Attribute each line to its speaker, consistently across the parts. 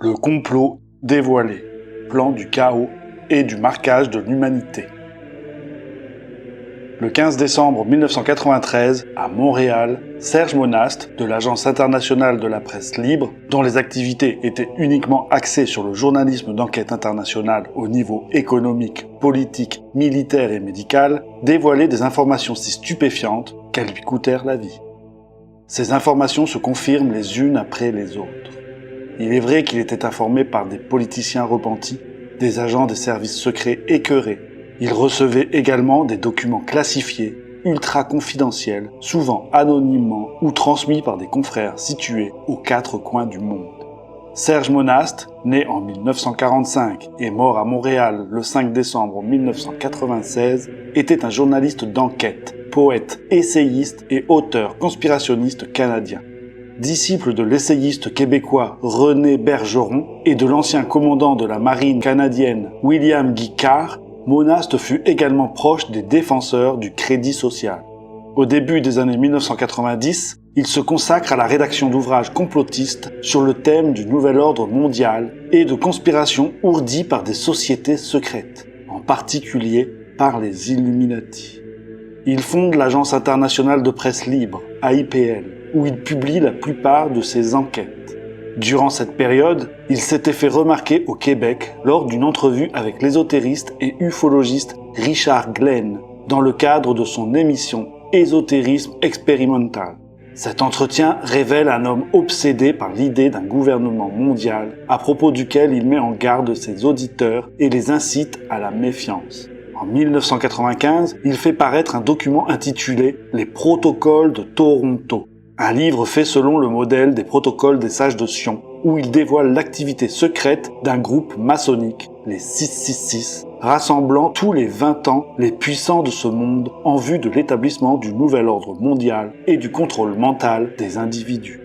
Speaker 1: Le complot dévoilé, plan du chaos et du marquage de l'humanité. Le 15 décembre 1993, à Montréal, Serge Monast, de l'Agence internationale de la presse libre, dont les activités étaient uniquement axées sur le journalisme d'enquête internationale au niveau économique, politique, militaire et médical, dévoilait des informations si stupéfiantes qu'elles lui coûtèrent la vie. Ces informations se confirment les unes après les autres. Il est vrai qu'il était informé par des politiciens repentis, des agents des services secrets écœurés. Il recevait également des documents classifiés, ultra confidentiels, souvent anonymement ou transmis par des confrères situés aux quatre coins du monde. Serge Monast, né en 1945 et mort à Montréal le 5 décembre 1996, était un journaliste d'enquête, poète, essayiste et auteur conspirationniste canadien. Disciple de l'essayiste québécois René Bergeron et de l'ancien commandant de la marine canadienne William Guy Carr, Monast fut également proche des défenseurs du crédit social. Au début des années 1990, il se consacre à la rédaction d'ouvrages complotistes sur le thème du nouvel ordre mondial et de conspirations ourdies par des sociétés secrètes, en particulier par les Illuminati. Il fonde l'Agence internationale de presse libre, AIPL, où il publie la plupart de ses enquêtes. Durant cette période, il s'était fait remarquer au Québec lors d'une entrevue avec l'ésotériste et ufologiste Richard Glenn, dans le cadre de son émission Ésotérisme expérimental. Cet entretien révèle un homme obsédé par l'idée d'un gouvernement mondial, à propos duquel il met en garde ses auditeurs et les incite à la méfiance. En 1995, il fait paraître un document intitulé « Les protocoles de Toronto », un livre fait selon le modèle des protocoles des sages de Sion, où il dévoile l'activité secrète d'un groupe maçonnique, les 666, rassemblant tous les 20 ans les puissants de ce monde en vue de l'établissement du nouvel ordre mondial et du contrôle mental des individus.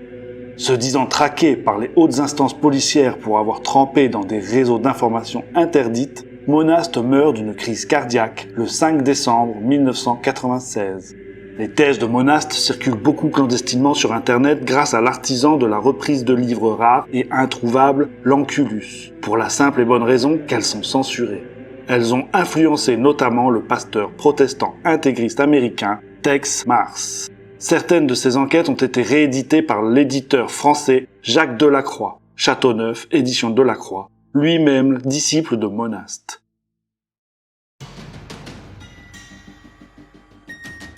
Speaker 1: Se disant traqué par les hautes instances policières pour avoir trempé dans des réseaux d'informations interdites, Monast meurt d'une crise cardiaque le 5 décembre 1996. Les thèses de Monast circulent beaucoup clandestinement sur Internet grâce à l'artisan de la reprise de livres rares et introuvables, Lanculus, pour la simple et bonne raison qu'elles sont censurées. Elles ont influencé notamment le pasteur protestant intégriste américain Tex Mars. Certaines de ces enquêtes ont été rééditées par l'éditeur français Jacques Delacroix, Châteauneuf, édition Delacroix, lui-même disciple de Monast.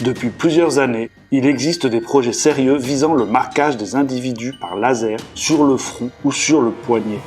Speaker 1: Depuis plusieurs années, il existe des projets sérieux visant le marquage des individus par laser sur le front ou sur le poignet.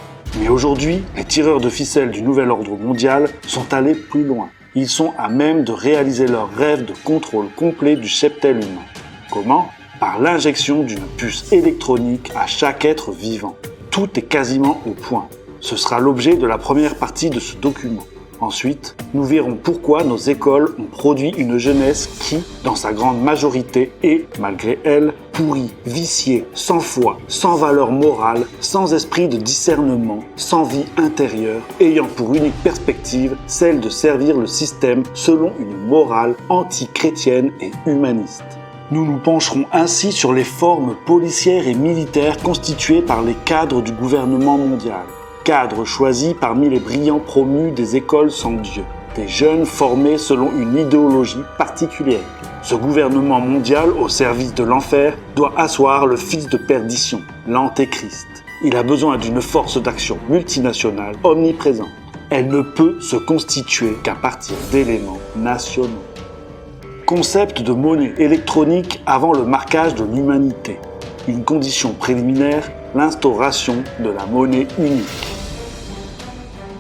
Speaker 1: Mais aujourd'hui, les tireurs de ficelle du nouvel ordre mondial sont allés plus loin. Ils sont à même de réaliser leur rêve de contrôle complet du cheptel humain. Comment ? Par l'injection d'une puce électronique à chaque être vivant. Tout est quasiment au point. Ce sera l'objet de la première partie de ce document. Ensuite, nous verrons pourquoi nos écoles ont produit une jeunesse qui, dans sa grande majorité, est, malgré elle, pourrie, viciée, sans foi, sans valeur morale, sans esprit de discernement, sans vie intérieure, ayant pour unique perspective celle de servir le système selon une morale anti-chrétienne et humaniste. Nous nous pencherons ainsi sur les formes policières et militaires constituées par les cadres du gouvernement mondial. Cadres choisis parmi les brillants promus des écoles sans Dieu, des jeunes formés selon une idéologie particulière. Ce gouvernement mondial au service de l'enfer doit asseoir le fils de perdition, l'antéchrist. Il a besoin d'une force d'action multinationale omniprésente. Elle ne peut se constituer qu'à partir d'éléments nationaux. Concept de monnaie électronique avant le marquage de l'humanité. Une condition préliminaire, l'instauration de la monnaie unique.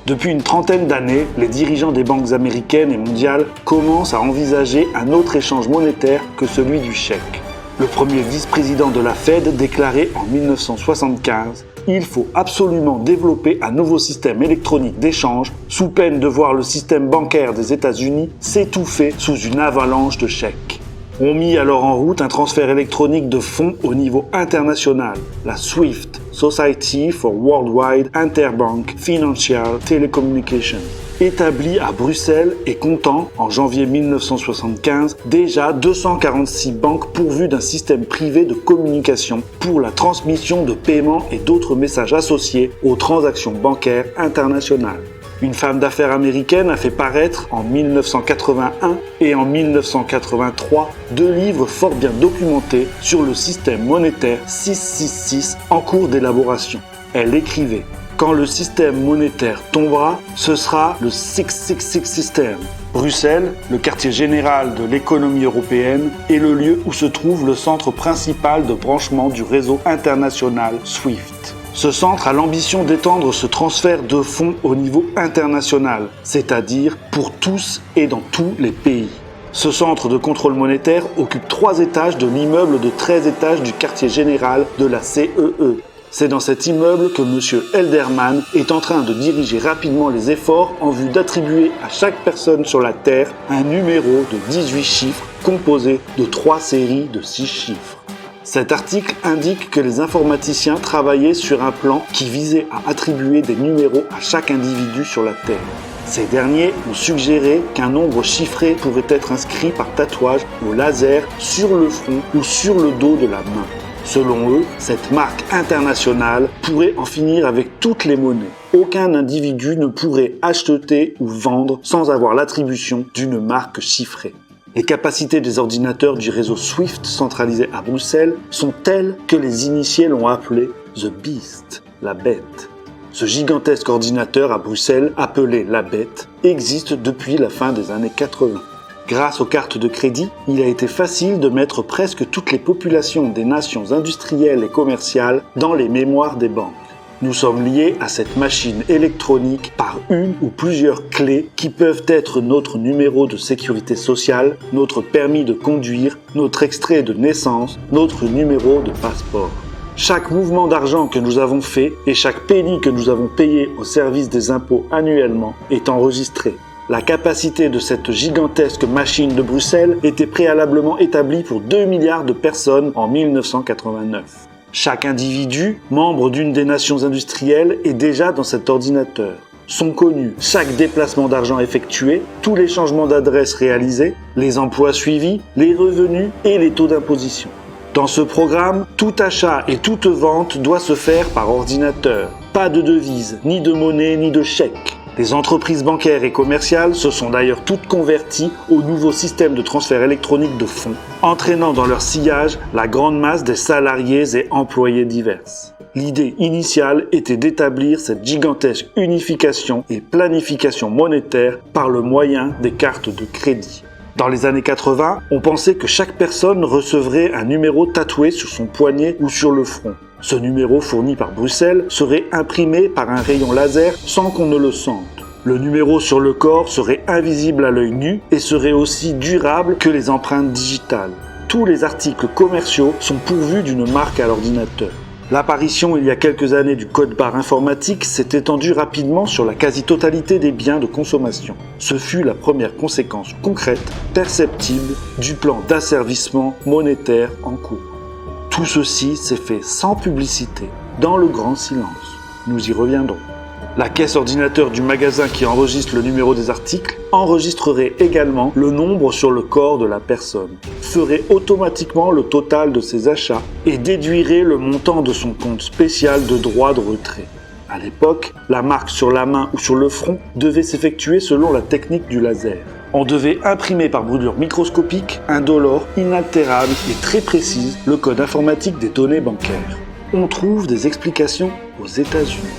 Speaker 1: Depuis une trentaine d'années, les dirigeants des banques américaines et mondiales commencent à envisager un autre échange monétaire que celui du chèque. Le premier vice-président de la Fed déclarait en 1975 « Il faut absolument développer un nouveau système électronique d'échange sous peine de voir le système bancaire des États-Unis s'étouffer sous une avalanche de chèques. » On mit alors en route un transfert électronique de fonds au niveau international, la SWIFT, Society for Worldwide Interbank Financial Telecommunication. Établi à Bruxelles et comptant, en janvier 1975, déjà 246 banques pourvues d'un système privé de communication pour la transmission de paiements et d'autres messages associés aux transactions bancaires internationales. Une femme d'affaires américaine a fait paraître en 1981 et en 1983 deux livres fort bien documentés sur le système monétaire 666 en cours d'élaboration. Elle écrivait: quand le système monétaire tombera, ce sera le 666 System. Bruxelles, le quartier général de l'économie européenne, est le lieu où se trouve le centre principal de branchement du réseau international SWIFT. Ce centre a l'ambition d'étendre ce transfert de fonds au niveau international, c'est-à-dire pour tous et dans tous les pays. Ce centre de contrôle monétaire occupe 3 étages de l'immeuble de 13 étages du quartier général de la CEE. C'est dans cet immeuble que M. Elderman est en train de diriger rapidement les efforts en vue d'attribuer à chaque personne sur la Terre un numéro de 18 chiffres composé de 3 séries de 6 chiffres. Cet article indique que les informaticiens travaillaient sur un plan qui visait à attribuer des numéros à chaque individu sur la Terre. Ces derniers ont suggéré qu'un nombre chiffré pourrait être inscrit par tatouage au laser sur le front ou sur le dos de la main. Selon eux, cette marque internationale pourrait en finir avec toutes les monnaies. Aucun individu ne pourrait acheter ou vendre sans avoir l'attribution d'une marque chiffrée. Les capacités des ordinateurs du réseau SWIFT centralisé à Bruxelles sont telles que les initiés l'ont appelé « The Beast », la bête. Ce gigantesque ordinateur à Bruxelles, appelé la bête, existe depuis la fin des années 80. Grâce aux cartes de crédit, il a été facile de mettre presque toutes les populations des nations industrielles et commerciales dans les mémoires des banques. Nous sommes liés à cette machine électronique par une ou plusieurs clés qui peuvent être notre numéro de sécurité sociale, notre permis de conduire, notre extrait de naissance, notre numéro de passeport. Chaque mouvement d'argent que nous avons fait et chaque penny que nous avons payé au service des impôts annuellement est enregistré. La capacité de cette gigantesque machine de Bruxelles était préalablement établie pour 2 milliards de personnes en 1989. Chaque individu, membre d'une des nations industrielles, est déjà dans cet ordinateur. Sont connus chaque déplacement d'argent effectué, tous les changements d'adresse réalisés, les emplois suivis, les revenus et les taux d'imposition. Dans ce programme, tout achat et toute vente doit se faire par ordinateur. Pas de devises, ni de monnaie, ni de chèques. Les entreprises bancaires et commerciales se sont d'ailleurs toutes converties au nouveau système de transfert électronique de fonds, entraînant dans leur sillage la grande masse des salariés et employés divers. L'idée initiale était d'établir cette gigantesque unification et planification monétaire par le moyen des cartes de crédit. Dans les années 80, on pensait que chaque personne recevrait un numéro tatoué sur son poignet ou sur le front. Ce numéro fourni par Bruxelles serait imprimé par un rayon laser sans qu'on ne le sente. Le numéro sur le corps serait invisible à l'œil nu et serait aussi durable que les empreintes digitales. Tous les articles commerciaux sont pourvus d'une marque à l'ordinateur. L'apparition il y a quelques années du code-barre informatique s'est étendue rapidement sur la quasi-totalité des biens de consommation. Ce fut la première conséquence concrète, perceptible, du plan d'asservissement monétaire en cours. Tout ceci s'est fait sans publicité, dans le grand silence. Nous y reviendrons. La caisse ordinateur du magasin qui enregistre le numéro des articles enregistrerait également le nombre sur le corps de la personne, ferait automatiquement le total de ses achats et déduirait le montant de son compte spécial de droit de retrait. À l'époque, la marque sur la main ou sur le front devait s'effectuer selon la technique du laser. On devait imprimer par brûlure microscopique, indolore, inaltérable et très précise le code informatique des données bancaires. On trouve des explications aux États-Unis.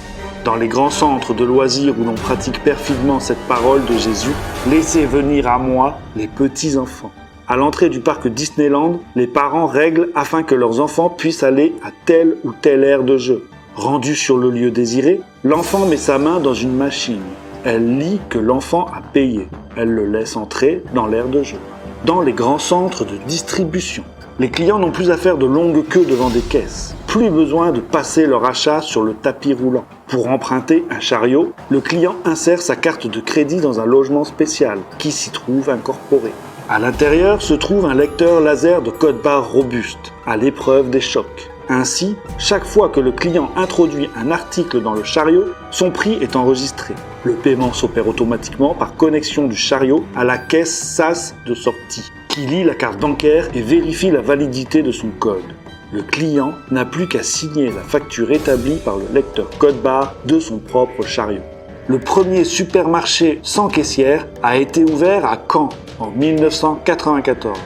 Speaker 1: Dans les grands centres de loisirs où l'on pratique perfidement cette parole de Jésus, « Laissez venir à moi les petits enfants ». À l'entrée du parc Disneyland, les parents règlent afin que leurs enfants puissent aller à telle ou telle aire de jeu. Rendu sur le lieu désiré, l'enfant met sa main dans une machine. Elle lit que l'enfant a payé. Elle le laisse entrer dans l'aire de jeu. Dans les grands centres de distribution, les clients n'ont plus à faire de longues queues devant des caisses. Plus besoin de passer leur achat sur le tapis roulant. Pour emprunter un chariot, le client insère sa carte de crédit dans un logement spécial qui s'y trouve incorporé. À l'intérieur se trouve un lecteur laser de code-barre robuste, à l'épreuve des chocs. Ainsi, chaque fois que le client introduit un article dans le chariot, son prix est enregistré. Le paiement s'opère automatiquement par connexion du chariot à la caisse SAS de sortie, qui lit la carte bancaire et vérifie la validité de son code. Le client n'a plus qu'à signer la facture établie par le lecteur code-barre de son propre chariot. Le premier supermarché sans caissière a été ouvert à Caen en 1994.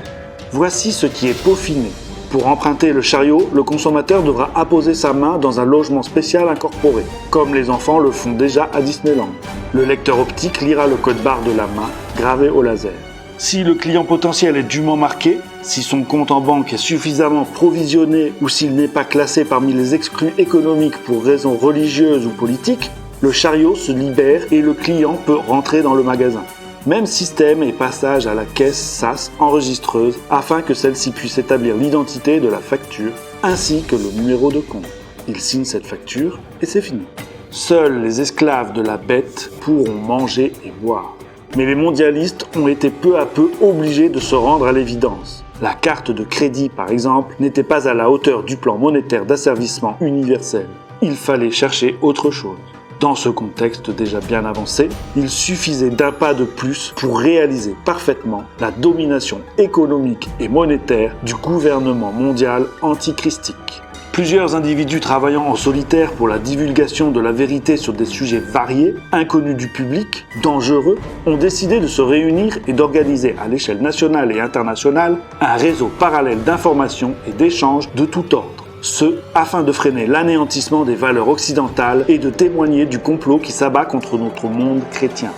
Speaker 1: Voici ce qui est peaufiné. Pour emprunter le chariot, le consommateur devra apposer sa main dans un logement spécial incorporé, comme les enfants le font déjà à Disneyland. Le lecteur optique lira le code-barre de la main, gravé au laser. Si le client potentiel est dûment marqué, si son compte en banque est suffisamment provisionné ou s'il n'est pas classé parmi les exclus économiques pour raisons religieuses ou politiques, le chariot se libère et le client peut rentrer dans le magasin. Même système et passage à la caisse SAS enregistreuse afin que celle-ci puisse établir l'identité de la facture ainsi que le numéro de compte. Il signe cette facture et c'est fini. Seuls les esclaves de la bête pourront manger et boire. Mais les mondialistes ont été peu à peu obligés de se rendre à l'évidence. La carte de crédit, par exemple, n'était pas à la hauteur du plan monétaire d'asservissement universel. Il fallait chercher autre chose. Dans ce contexte déjà bien avancé, il suffisait d'un pas de plus pour réaliser parfaitement la domination économique et monétaire du gouvernement mondial antichristique. Plusieurs individus travaillant en solitaire pour la divulgation de la vérité sur des sujets variés, inconnus du public, dangereux, ont décidé de se réunir et d'organiser à l'échelle nationale et internationale un réseau parallèle d'information et d'échanges de tout ordre. Ce, afin de freiner l'anéantissement des valeurs occidentales et de témoigner du complot qui s'abat contre notre monde chrétien.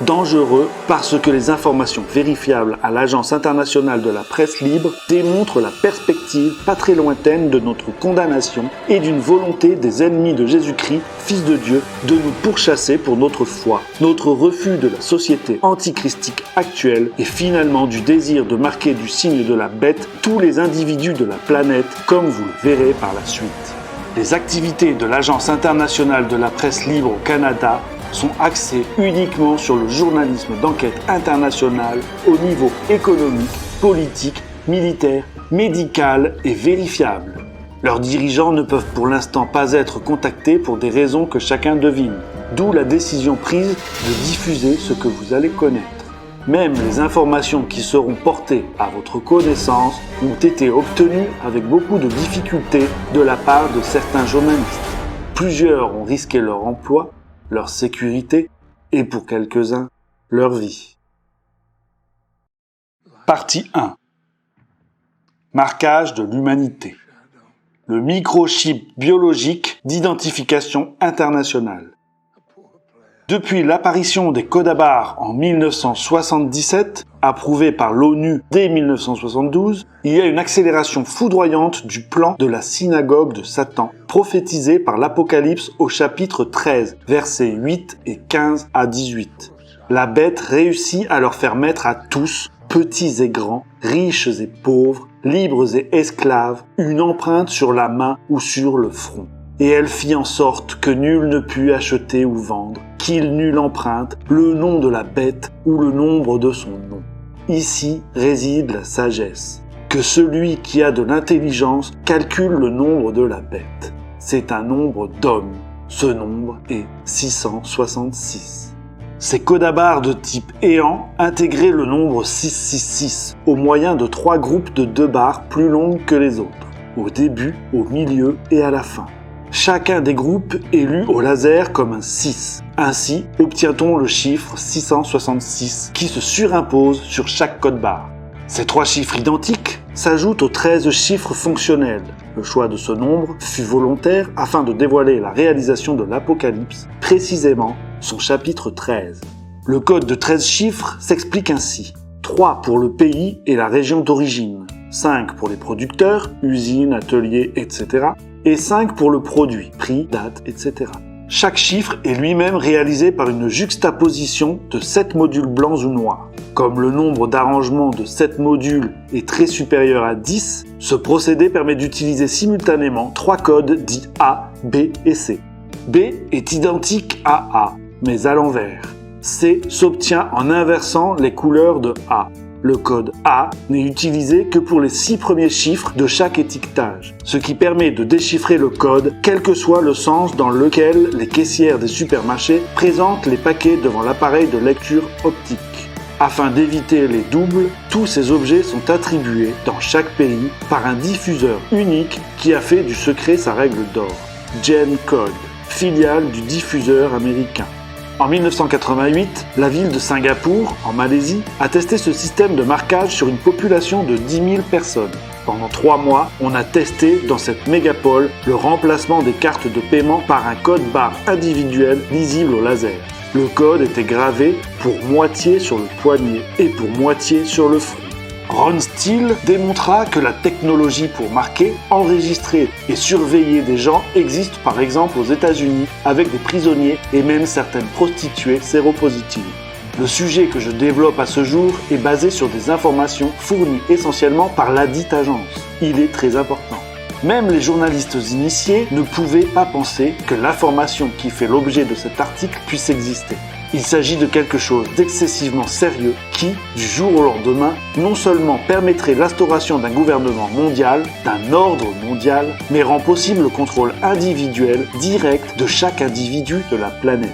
Speaker 1: Dangereux parce que les informations vérifiables à l'Agence internationale de la presse libre démontrent la perspective pas très lointaine de notre condamnation et d'une volonté des ennemis de Jésus-Christ, Fils de Dieu, de nous pourchasser pour notre foi, notre refus de la société antichristique actuelle et finalement du désir de marquer du signe de la bête tous les individus de la planète, comme vous le verrez par la suite. Les activités de l'Agence internationale de la presse libre au Canada sont axés uniquement sur le journalisme d'enquête internationale au niveau économique, politique, militaire, médical et vérifiable. Leurs dirigeants ne peuvent pour l'instant pas être contactés pour des raisons que chacun devine, d'où la décision prise de diffuser ce que vous allez connaître. Même les informations qui seront portées à votre connaissance ont été obtenues avec beaucoup de difficultés de la part de certains journalistes. Plusieurs ont risqué leur emploi, leur sécurité et pour quelques-uns, leur vie. Partie 1. Marquage de l'humanité. Le microchip biologique d'identification internationale. Depuis l'apparition des codes à barres en 1977, approuvé par l'ONU dès 1972, il y a une accélération foudroyante du plan de la synagogue de Satan, prophétisé par l'Apocalypse au chapitre 13, versets 8 et 15 à 18. La bête réussit à leur faire mettre à tous, petits et grands, riches et pauvres, libres et esclaves, une empreinte sur la main ou sur le front. Et elle fit en sorte que nul ne put acheter ou vendre, qu'il n'eût l'empreinte, le nom de la bête ou le nombre de son nom. Ici réside la sagesse. Que celui qui a de l'intelligence calcule le nombre de la bête. C'est un nombre d'hommes. Ce nombre est 666. Ces codes à barres de type Héan intégraient le nombre 666 au moyen de 3 groupes de 2 barres plus longues que les autres, au début, au milieu et à la fin. Chacun des groupes est lu au laser comme un 6. Ainsi, obtient-on le chiffre 666 qui se surimpose sur chaque code-barre. Ces 3 chiffres identiques s'ajoutent aux 13 chiffres fonctionnels. Le choix de ce nombre fut volontaire afin de dévoiler la réalisation de l'Apocalypse, précisément son chapitre 13. Le code de 13 chiffres s'explique ainsi. 3 pour le pays et la région d'origine, 5 pour les producteurs, usines, ateliers, etc. et 5 pour le produit, prix, date, etc. Chaque chiffre est lui-même réalisé par une juxtaposition de 7 modules blancs ou noirs. Comme le nombre d'arrangements de 7 modules est très supérieur à 10, ce procédé permet d'utiliser simultanément 3 codes dits A, B et C. B est identique à A, mais à l'envers. C s'obtient en inversant les couleurs de A. le code A n'est utilisé que pour les 6 premiers chiffres de chaque étiquetage, ce qui permet de déchiffrer le code quel que soit le sens dans lequel les caissières des supermarchés présentent les paquets devant l'appareil de lecture optique. Afin d'éviter les doubles, tous ces objets sont attribués dans chaque pays par un diffuseur unique qui a fait du secret sa règle d'or, GenCode, filiale du diffuseur américain. En 1988, la ville de Singapour, en Malaisie, a testé ce système de marquage sur une population de 10 000 personnes. Pendant 3 mois, on a testé dans cette mégapole le remplacement des cartes de paiement par un code barre individuel lisible au laser. Le code était gravé pour moitié sur le poignet et pour moitié sur le front. Ron Steele démontra que la technologie pour marquer, enregistrer et surveiller des gens existe par exemple aux États-Unis avec des prisonniers et même certaines prostituées séropositives. Le sujet que je développe à ce jour est basé sur des informations fournies essentiellement par ladite agence. Il est très important. Même les journalistes initiés ne pouvaient pas penser que l'information qui fait l'objet de cet article puisse exister. Il s'agit de quelque chose d'excessivement sérieux qui, du jour au lendemain, non seulement permettrait l'instauration d'un gouvernement mondial, d'un ordre mondial, mais rend possible le contrôle individuel direct de chaque individu de la planète.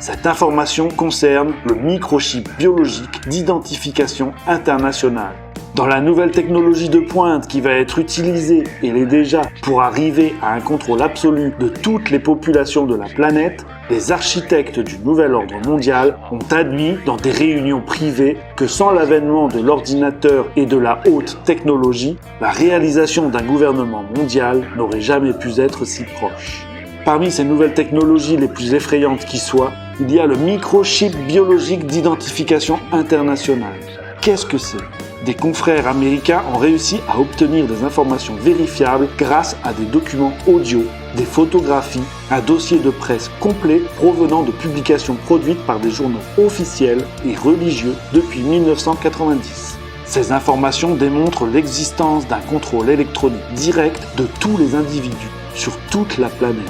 Speaker 1: Cette information concerne le microchip biologique d'identification internationale. Dans la nouvelle technologie de pointe qui va être utilisée, et l'est déjà, pour arriver à un contrôle absolu de toutes les populations de la planète, les architectes du nouvel ordre mondial ont admis dans des réunions privées que sans l'avènement de l'ordinateur et de la haute technologie, la réalisation d'un gouvernement mondial n'aurait jamais pu être si proche. Parmi ces nouvelles technologies les plus effrayantes qui soient, il y a le microchip biologique d'identification internationale. Qu'est-ce que c'est ? Des confrères américains ont réussi à obtenir des informations vérifiables grâce à des documents audio, des photographies, un dossier de presse complet provenant de publications produites par des journaux officiels et religieux depuis 1990. Ces informations démontrent l'existence d'un contrôle électronique direct de tous les individus sur toute la planète.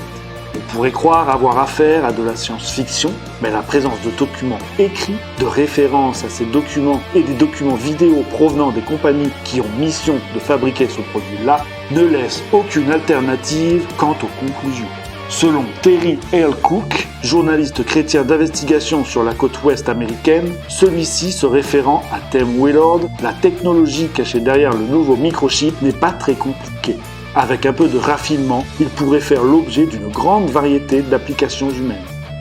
Speaker 1: On pourrait croire avoir affaire à de la science-fiction, mais la présence de documents écrits, de références à ces documents et des documents vidéo provenant des compagnies qui ont mission de fabriquer ce produit-là ne laisse aucune alternative quant aux conclusions. Selon Terry L. Cook, journaliste chrétien d'investigation sur la côte ouest américaine, celui-ci se référant à Tim Willard, la technologie cachée derrière le nouveau microchip n'est pas très compliquée. Avec un peu de raffinement, il pourrait faire l'objet d'une grande variété d'applications humaines.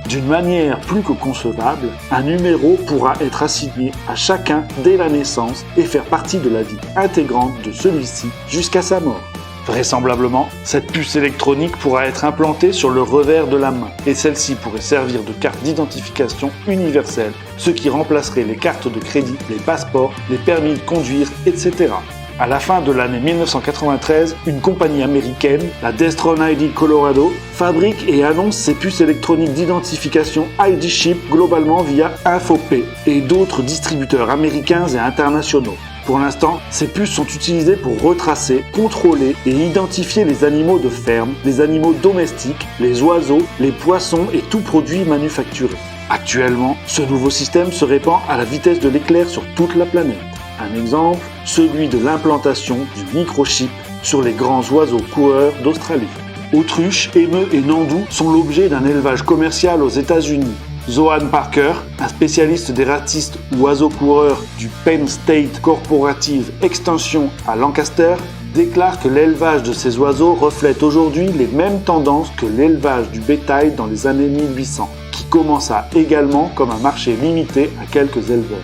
Speaker 1: D'une manière plus que concevable, un numéro pourra être assigné à chacun dès la naissance et faire partie de la vie intégrante de celui-ci jusqu'à sa mort. Vraisemblablement, cette puce électronique pourra être implantée sur le revers de la main et celle-ci pourrait servir de carte d'identification universelle, ce qui remplacerait les cartes de crédit, les passeports, les permis de conduire, etc. À la fin de l'année 1993, une compagnie américaine, la Destron ID Colorado, fabrique et annonce ses puces électroniques d'identification ID Chip globalement via InfoPay et d'autres distributeurs américains et internationaux. Pour l'instant, ces puces sont utilisées pour retracer, contrôler et identifier les animaux de ferme, les animaux domestiques, les oiseaux, les poissons et tout produit manufacturé. Actuellement, ce nouveau système se répand à la vitesse de l'éclair sur toute la planète. Un exemple, celui de l'implantation du microchip sur les grands oiseaux coureurs d'Australie. Autruches, émeus et nandous sont l'objet d'un élevage commercial aux États-Unis. Zohan Parker, un spécialiste des ratistes ou oiseaux coureurs du Penn State Corporative Extension à Lancaster, déclare que l'élevage de ces oiseaux reflète aujourd'hui les mêmes tendances que l'élevage du bétail dans les années 1800, qui commença également comme un marché limité à quelques éleveurs.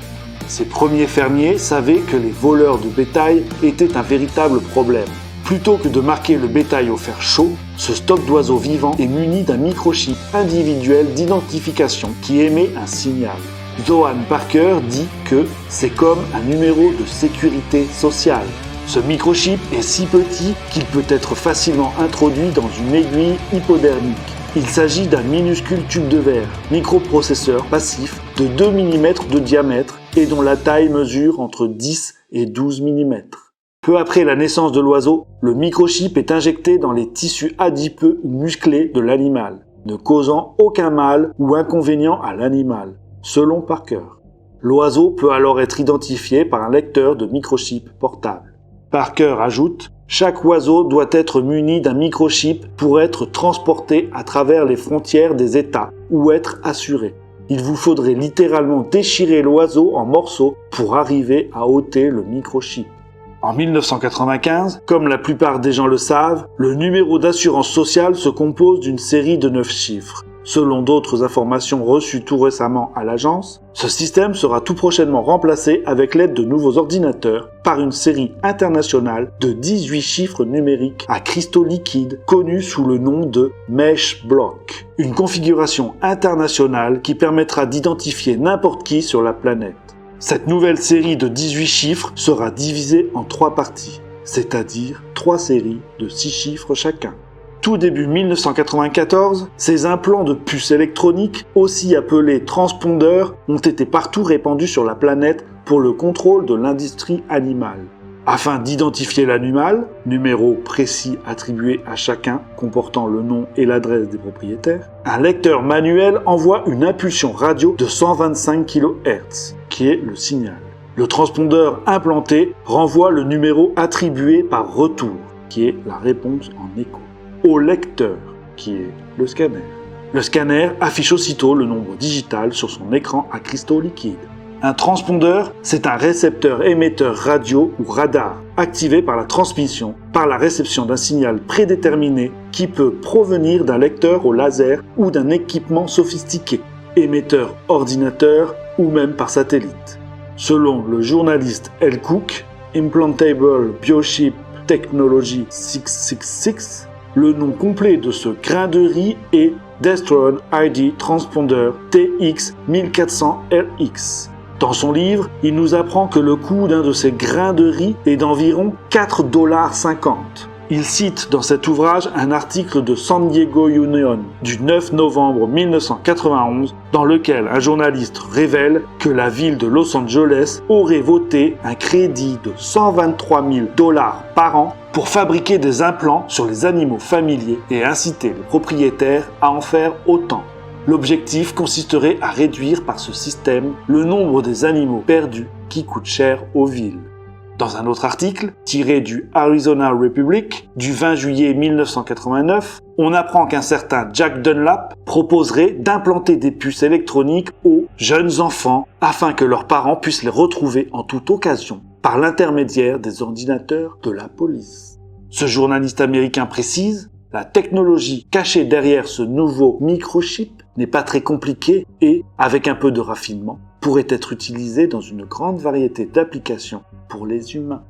Speaker 1: Ces premiers fermiers savaient que les voleurs de bétail étaient un véritable problème. Plutôt que de marquer le bétail au fer chaud, ce stock d'oiseaux vivants est muni d'un microchip individuel d'identification qui émet un signal. Zohan Parker dit que c'est comme un numéro de sécurité sociale. Ce microchip est si petit qu'il peut être facilement introduit dans une aiguille hypodermique. Il s'agit d'un minuscule tube de verre, microprocesseur passif de 2 mm de diamètre et dont la taille mesure entre 10 et 12 mm. Peu après la naissance de l'oiseau, le microchip est injecté dans les tissus adipeux ou musclés de l'animal, ne causant aucun mal ou inconvénient à l'animal, selon Parker. L'oiseau peut alors être identifié par un lecteur de microchip portable. Parker ajoute « Chaque oiseau doit être muni d'un microchip pour être transporté à travers les frontières des États ou être assuré. Il vous faudrait littéralement déchirer l'oiseau en morceaux pour arriver à ôter le microchip. » En 1995, comme la plupart des gens le savent, le numéro d'assurance sociale se compose d'une série de 9 chiffres. Selon d'autres informations reçues tout récemment à l'agence, ce système sera tout prochainement remplacé avec l'aide de nouveaux ordinateurs par une série internationale de 18 chiffres numériques à cristaux liquides connus sous le nom de Mesh Block, une configuration internationale qui permettra d'identifier n'importe qui sur la planète. Cette nouvelle série de 18 chiffres sera divisée en 3 parties, c'est-à-dire 3 séries de 6 chiffres chacun. Tout début 1994, ces implants de puces électroniques, aussi appelés transpondeurs, ont été partout répandus sur la planète pour le contrôle de l'industrie animale. Afin d'identifier l'animal, numéro précis attribué à chacun comportant le nom et l'adresse des propriétaires, un lecteur manuel envoie une impulsion radio de 125 kHz, qui est le signal. Le transpondeur implanté renvoie le numéro attribué par retour, qui est la réponse en écho, au lecteur, qui est le scanner. Le scanner affiche aussitôt le nombre digital sur son écran à cristaux liquides. Un transpondeur, c'est un récepteur émetteur radio ou radar, activé par la transmission, par la réception d'un signal prédéterminé qui peut provenir d'un lecteur au laser ou d'un équipement sophistiqué, émetteur ordinateur ou même par satellite. Selon le journaliste L. Cook, Implantable Biochip Technology 666, le nom complet de ce grain de riz est Destron ID Transponder TX1400RX. Dans son livre, il nous apprend que le coût d'un de ces grains de riz est d'environ 4,50 $. Il cite dans cet ouvrage un article de San Diego Union du 9 novembre 1991 dans lequel un journaliste révèle que la ville de Los Angeles aurait voté un crédit de 123 000 $ par an pour fabriquer des implants sur les animaux familiers et inciter les propriétaires à en faire autant. L'objectif consisterait à réduire par ce système le nombre des animaux perdus qui coûtent cher aux villes. Dans un autre article, tiré du Arizona Republic du 20 juillet 1989, on apprend qu'un certain Jack Dunlap proposerait d'implanter des puces électroniques aux jeunes enfants afin que leurs parents puissent les retrouver en toute occasion par l'intermédiaire des ordinateurs de la police. Ce journaliste américain précise, la technologie cachée derrière ce nouveau microchip n'est pas très compliquée et, avec un peu de raffinement, pourrait être utilisée dans une grande variété d'applications pour les humains.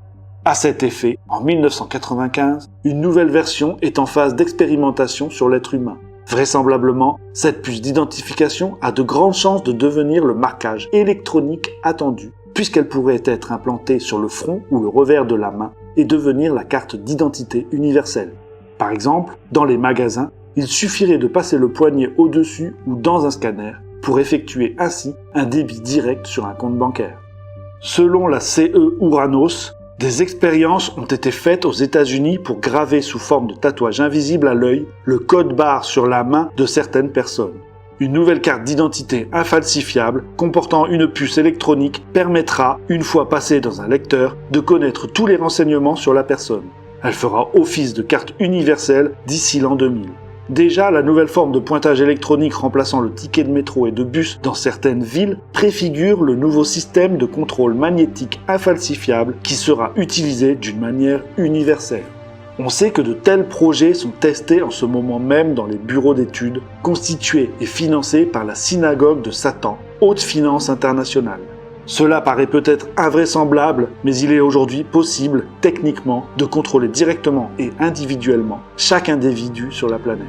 Speaker 1: À cet effet, en 1995, une nouvelle version est en phase d'expérimentation sur l'être humain. Vraisemblablement, cette puce d'identification a de grandes chances de devenir le marquage électronique attendu, puisqu'elle pourrait être implantée sur le front ou le revers de la main et devenir la carte d'identité universelle. Par exemple, dans les magasins, il suffirait de passer le poignet au-dessus ou dans un scanner pour effectuer ainsi un débit direct sur un compte bancaire. Selon la CE Uranos, des expériences ont été faites aux États-Unis pour graver sous forme de tatouage invisible à l'œil le code barre sur la main de certaines personnes. Une nouvelle carte d'identité infalsifiable comportant une puce électronique permettra, une fois passée dans un lecteur, de connaître tous les renseignements sur la personne. Elle fera office de carte universelle d'ici l'an 2000. Déjà, la nouvelle forme de pointage électronique remplaçant le ticket de métro et de bus dans certaines villes préfigure le nouveau système de contrôle magnétique infalsifiable qui sera utilisé d'une manière universelle. On sait que de tels projets sont testés en ce moment même dans les bureaux d'études, constitués et financés par la synagogue de Satan, haute finance internationale. Cela paraît peut-être invraisemblable, mais il est aujourd'hui possible, techniquement, de contrôler directement et individuellement chaque individu sur la planète.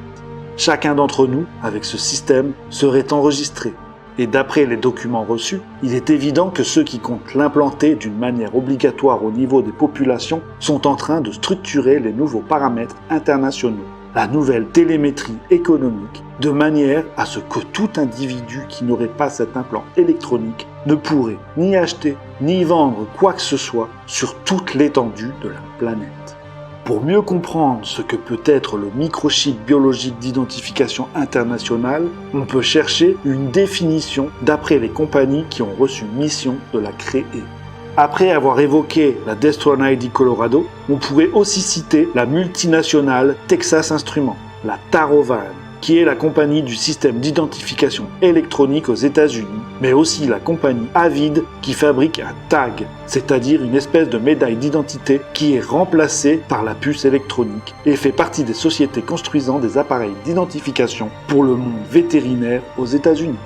Speaker 1: Chacun d'entre nous, avec ce système, serait enregistré. Et d'après les documents reçus, il est évident que ceux qui comptent l'implanter d'une manière obligatoire au niveau des populations sont en train de structurer les nouveaux paramètres internationaux, la nouvelle télémétrie économique, de manière à ce que tout individu qui n'aurait pas cet implant électronique ne pourrait ni acheter ni vendre quoi que ce soit sur toute l'étendue de la planète. Pour mieux comprendre ce que peut être le microchip biologique d'identification internationale, on peut chercher une définition d'après les compagnies qui ont reçu mission de la créer. Après avoir évoqué la Destron ID Colorado, on pourrait aussi citer la multinationale Texas Instruments, la Taravan, qui est la compagnie du système d'identification électronique aux États-Unis, mais aussi la compagnie Avid qui fabrique un tag, c'est-à-dire une espèce de médaille d'identité qui est remplacée par la puce électronique et fait partie des sociétés construisant des appareils d'identification pour le monde vétérinaire aux États-Unis.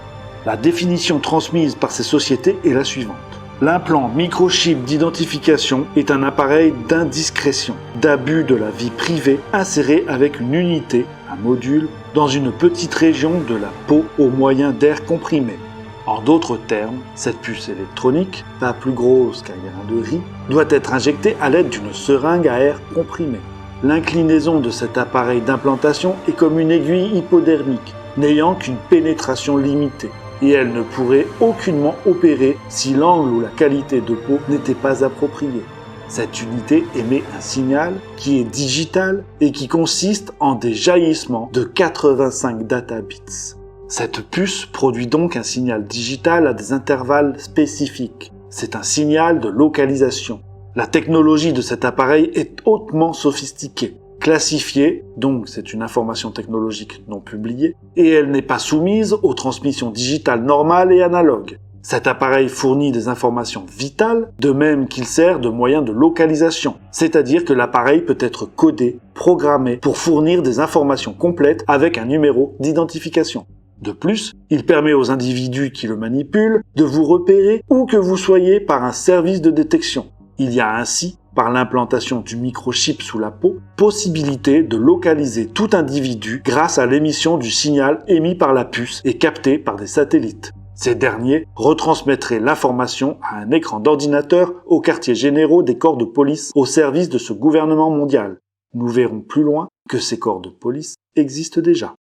Speaker 1: La définition transmise par ces sociétés est la suivante. L'implant microchip d'identification est un appareil d'indiscrétion, d'abus de la vie privée inséré avec une unité, un module, dans une petite région de la peau au moyen d'air comprimé. En d'autres termes, cette puce électronique, pas plus grosse qu'un grain de riz, doit être injectée à l'aide d'une seringue à air comprimé. L'inclinaison de cet appareil d'implantation est comme une aiguille hypodermique, n'ayant qu'une pénétration limitée, et elle ne pourrait aucunement opérer si l'angle ou la qualité de peau n'était pas appropriée. Cette unité émet un signal qui est digital et qui consiste en des jaillissements de 85 data bits. Cette puce produit donc un signal digital à des intervalles spécifiques. C'est un signal de localisation. La technologie de cet appareil est hautement sophistiquée, classifiée, donc c'est une information technologique non publiée, et elle n'est pas soumise aux transmissions digitales normales et analogues. Cet appareil fournit des informations vitales, de même qu'il sert de moyen de localisation, c'est-à-dire que l'appareil peut être codé, programmé pour fournir des informations complètes avec un numéro d'identification. De plus, il permet aux individus qui le manipulent de vous repérer où que vous soyez par un service de détection. Il y a ainsi, par l'implantation du microchip sous la peau, possibilité de localiser tout individu grâce à l'émission du signal émis par la puce et capté par des satellites. Ces derniers retransmettraient l'information à un écran d'ordinateur aux quartiers généraux des corps de police au service de ce gouvernement mondial. Nous verrons plus loin que ces corps de police existent déjà.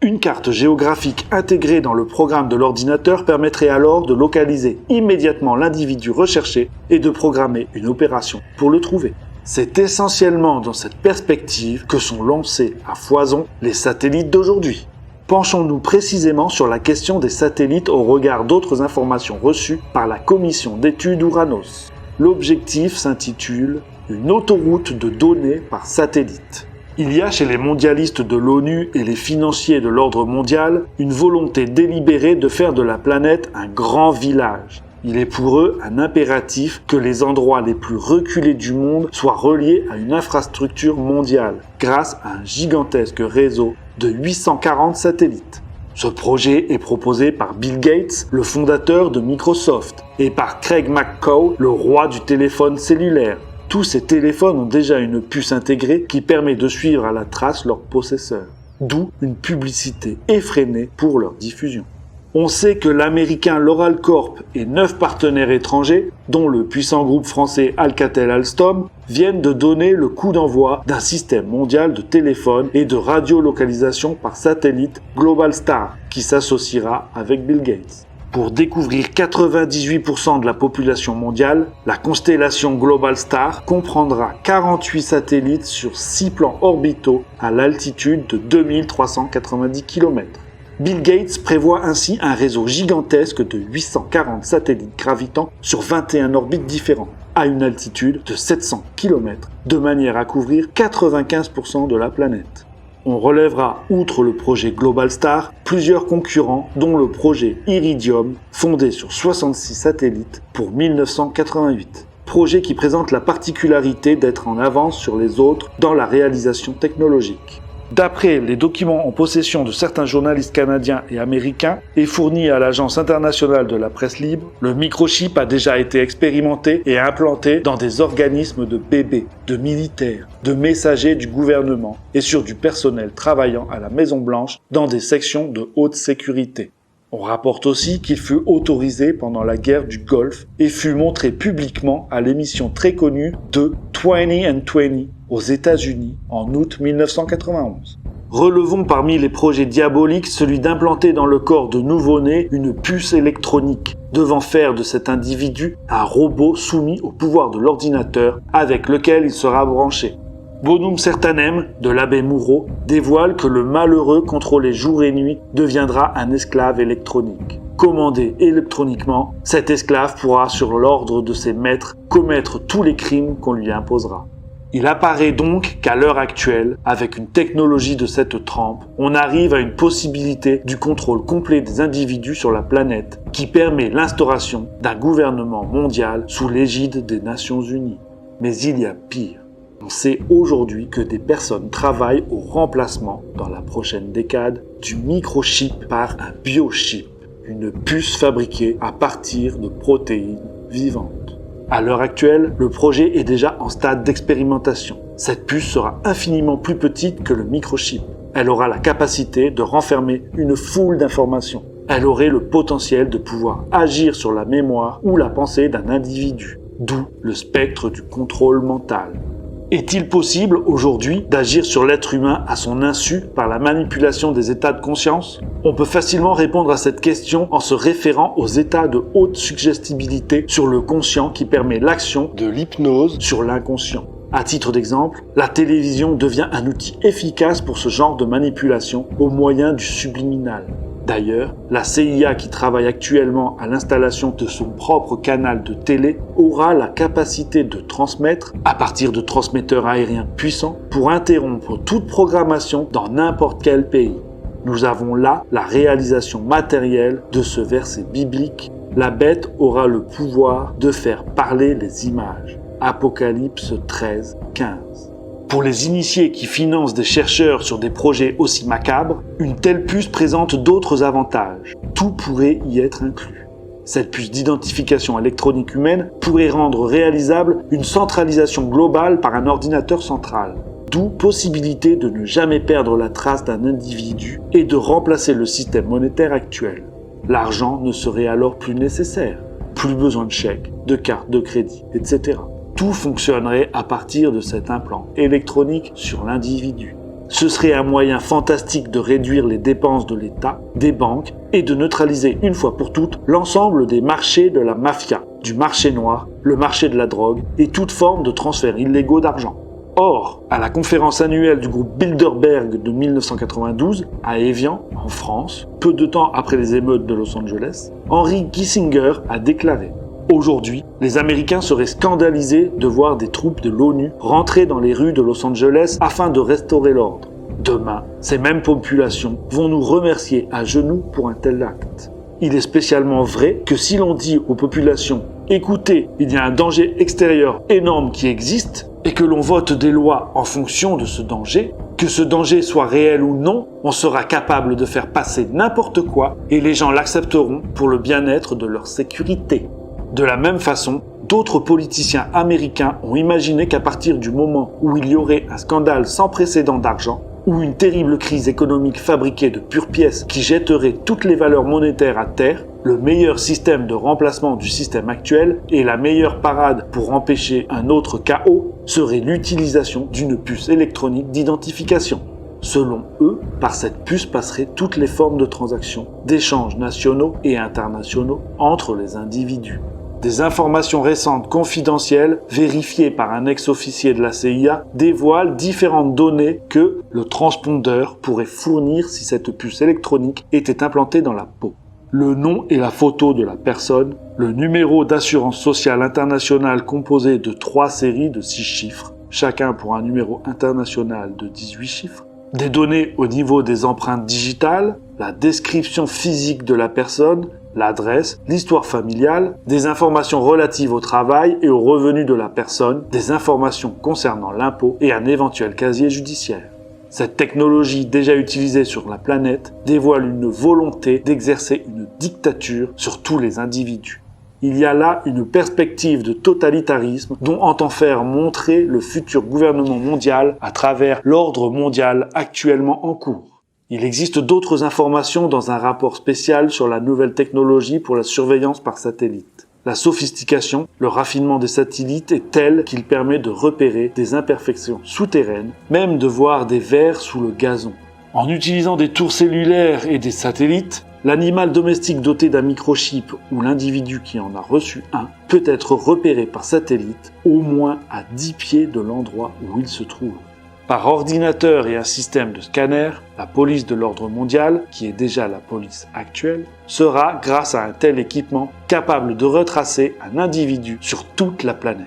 Speaker 1: Une carte géographique intégrée dans le programme de l'ordinateur permettrait alors de localiser immédiatement l'individu recherché et de programmer une opération pour le trouver. C'est essentiellement dans cette perspective que sont lancés à foison les satellites d'aujourd'hui. Penchons-nous précisément sur la question des satellites au regard d'autres informations reçues par la commission d'études Uranos. L'objectif s'intitule « Une autoroute de données par satellite ». Il y a chez les mondialistes de l'ONU et les financiers de l'ordre mondial une volonté délibérée de faire de la planète un grand village. Il est pour eux un impératif que les endroits les plus reculés du monde soient reliés à une infrastructure mondiale, grâce à un gigantesque réseau de 840 satellites. Ce projet est proposé par Bill Gates, le fondateur de Microsoft, et par Craig McCaw, le roi du téléphone cellulaire. Tous ces téléphones ont déjà une puce intégrée qui permet de suivre à la trace leurs possesseurs, d'où une publicité effrénée pour leur diffusion. On sait que l'américain Loral Corp et 9 partenaires étrangers, dont le puissant groupe français Alcatel-Alstom, viennent de donner le coup d'envoi d'un système mondial de téléphone et de radiolocalisation par satellite Globalstar, qui s'associera avec Bill Gates. Pour découvrir 98% de la population mondiale, la constellation Globalstar comprendra 48 satellites sur 6 plans orbitaux à l'altitude de 2390 km. Bill Gates prévoit ainsi un réseau gigantesque de 840 satellites gravitant sur 21 orbites différentes, à une altitude de 700 km, de manière à couvrir 95% de la planète. On relèvera, outre le projet Globalstar, plusieurs concurrents, dont le projet Iridium, fondé sur 66 satellites pour 1988. Projet qui présente la particularité d'être en avance sur les autres dans la réalisation technologique. D'après les documents en possession de certains journalistes canadiens et américains et fournis à l'Agence internationale de la presse libre, le microchip a déjà été expérimenté et implanté dans des organismes de bébés, de militaires, de messagers du gouvernement et sur du personnel travaillant à la Maison-Blanche dans des sections de haute sécurité. On rapporte aussi qu'il fut autorisé pendant la guerre du Golfe et fut montré publiquement à l'émission très connue de 20 and 20 aux États-Unis en août 1991. Relevons parmi les projets diaboliques celui d'implanter dans le corps de nouveau-né une puce électronique, devant faire de cet individu un robot soumis au pouvoir de l'ordinateur avec lequel il sera branché. Bonum Certanem de l'abbé Moureau dévoile que le malheureux contrôlé jour et nuit deviendra un esclave électronique. Commandé électroniquement, cet esclave pourra, sur l'ordre de ses maîtres, commettre tous les crimes qu'on lui imposera. Il apparaît donc qu'à l'heure actuelle, avec une technologie de cette trempe, on arrive à une possibilité du contrôle complet des individus sur la planète qui permet l'instauration d'un gouvernement mondial sous l'égide des Nations Unies. Mais il y a pire. On sait aujourd'hui que des personnes travaillent au remplacement, dans la prochaine décade, du microchip par un biochip, une puce fabriquée à partir de protéines vivantes. À l'heure actuelle, le projet est déjà en stade d'expérimentation. Cette puce sera infiniment plus petite que le microchip. Elle aura la capacité de renfermer une foule d'informations. Elle aurait le potentiel de pouvoir agir sur la mémoire ou la pensée d'un individu, d'où le spectre du contrôle mental. Est-il possible aujourd'hui d'agir sur l'être humain à son insu par la manipulation des états de conscience ? On peut facilement répondre à cette question en se référant aux états de haute suggestibilité sur le conscient qui permet l'action de l'hypnose sur l'inconscient. À titre d'exemple, la télévision devient un outil efficace pour ce genre de manipulation au moyen du subliminal. D'ailleurs, la CIA qui travaille actuellement à l'installation de son propre canal de télé aura la capacité de transmettre, à partir de transmetteurs aériens puissants, pour interrompre toute programmation dans n'importe quel pays. Nous avons là la réalisation matérielle de ce verset biblique. La bête aura le pouvoir de faire parler les images. Apocalypse 13, 15. Pour les initiés qui financent des chercheurs sur des projets aussi macabres, une telle puce présente d'autres avantages. Tout pourrait y être inclus. Cette puce d'identification électronique humaine pourrait rendre réalisable une centralisation globale par un ordinateur central. D'où possibilité de ne jamais perdre la trace d'un individu et de remplacer le système monétaire actuel. L'argent ne serait alors plus nécessaire. Plus besoin de chèques, de cartes de crédit, etc. Tout fonctionnerait à partir de cet implant électronique sur l'individu. Ce serait un moyen fantastique de réduire les dépenses de l'État, des banques et de neutraliser une fois pour toutes l'ensemble des marchés de la mafia, du marché noir, le marché de la drogue et toute forme de transfert illégaux d'argent. Or, à la conférence annuelle du groupe Bilderberg de 1992, à Évian, en France, peu de temps après les émeutes de Los Angeles, Henry Kissinger a déclaré: aujourd'hui, les Américains seraient scandalisés de voir des troupes de l'ONU rentrer dans les rues de Los Angeles afin de restaurer l'ordre. Demain, ces mêmes populations vont nous remercier à genoux pour un tel acte. Il est spécialement vrai que si l'on dit aux populations « Écoutez, il y a un danger extérieur énorme qui existe » et que l'on vote des lois en fonction de ce danger, que ce danger soit réel ou non, on sera capable de faire passer n'importe quoi et les gens l'accepteront pour le bien-être de leur sécurité. De la même façon, d'autres politiciens américains ont imaginé qu'à partir du moment où il y aurait un scandale sans précédent d'argent, ou une terrible crise économique fabriquée de pures pièces qui jetterait toutes les valeurs monétaires à terre, le meilleur système de remplacement du système actuel et la meilleure parade pour empêcher un autre chaos serait l'utilisation d'une puce électronique d'identification. Selon eux, par cette puce passeraient toutes les formes de transactions, d'échanges nationaux et internationaux entre les individus. Des informations récentes confidentielles, vérifiées par un ex-officier de la CIA, dévoilent différentes données que le transpondeur pourrait fournir si cette puce électronique était implantée dans la peau. Le nom et la photo de la personne, le numéro d'assurance sociale internationale composé de 3 séries de 6 chiffres, chacun pour un numéro international de 18 chiffres, des données au niveau des empreintes digitales, la description physique de la personne, l'adresse, l'histoire familiale, des informations relatives au travail et aux revenus de la personne, des informations concernant l'impôt et un éventuel casier judiciaire. Cette technologie déjà utilisée sur la planète dévoile une volonté d'exercer une dictature sur tous les individus. Il y a là une perspective de totalitarisme dont entend faire montrer le futur gouvernement mondial à travers l'ordre mondial actuellement en cours. Il existe d'autres informations dans un rapport spécial sur la nouvelle technologie pour la surveillance par satellite. La sophistication, le raffinement des satellites est tel qu'il permet de repérer des imperfections souterraines, même de voir des vers sous le gazon. En utilisant des tours cellulaires et des satellites, L'animal domestique doté d'un microchip ou l'individu qui en a reçu un peut être repéré par satellite au moins à 10 pieds de l'endroit où il se trouve. Par ordinateur et un système de scanner, la police de l'ordre mondial, qui est déjà la police actuelle, sera, grâce à un tel équipement, capable de retracer un individu sur toute la planète.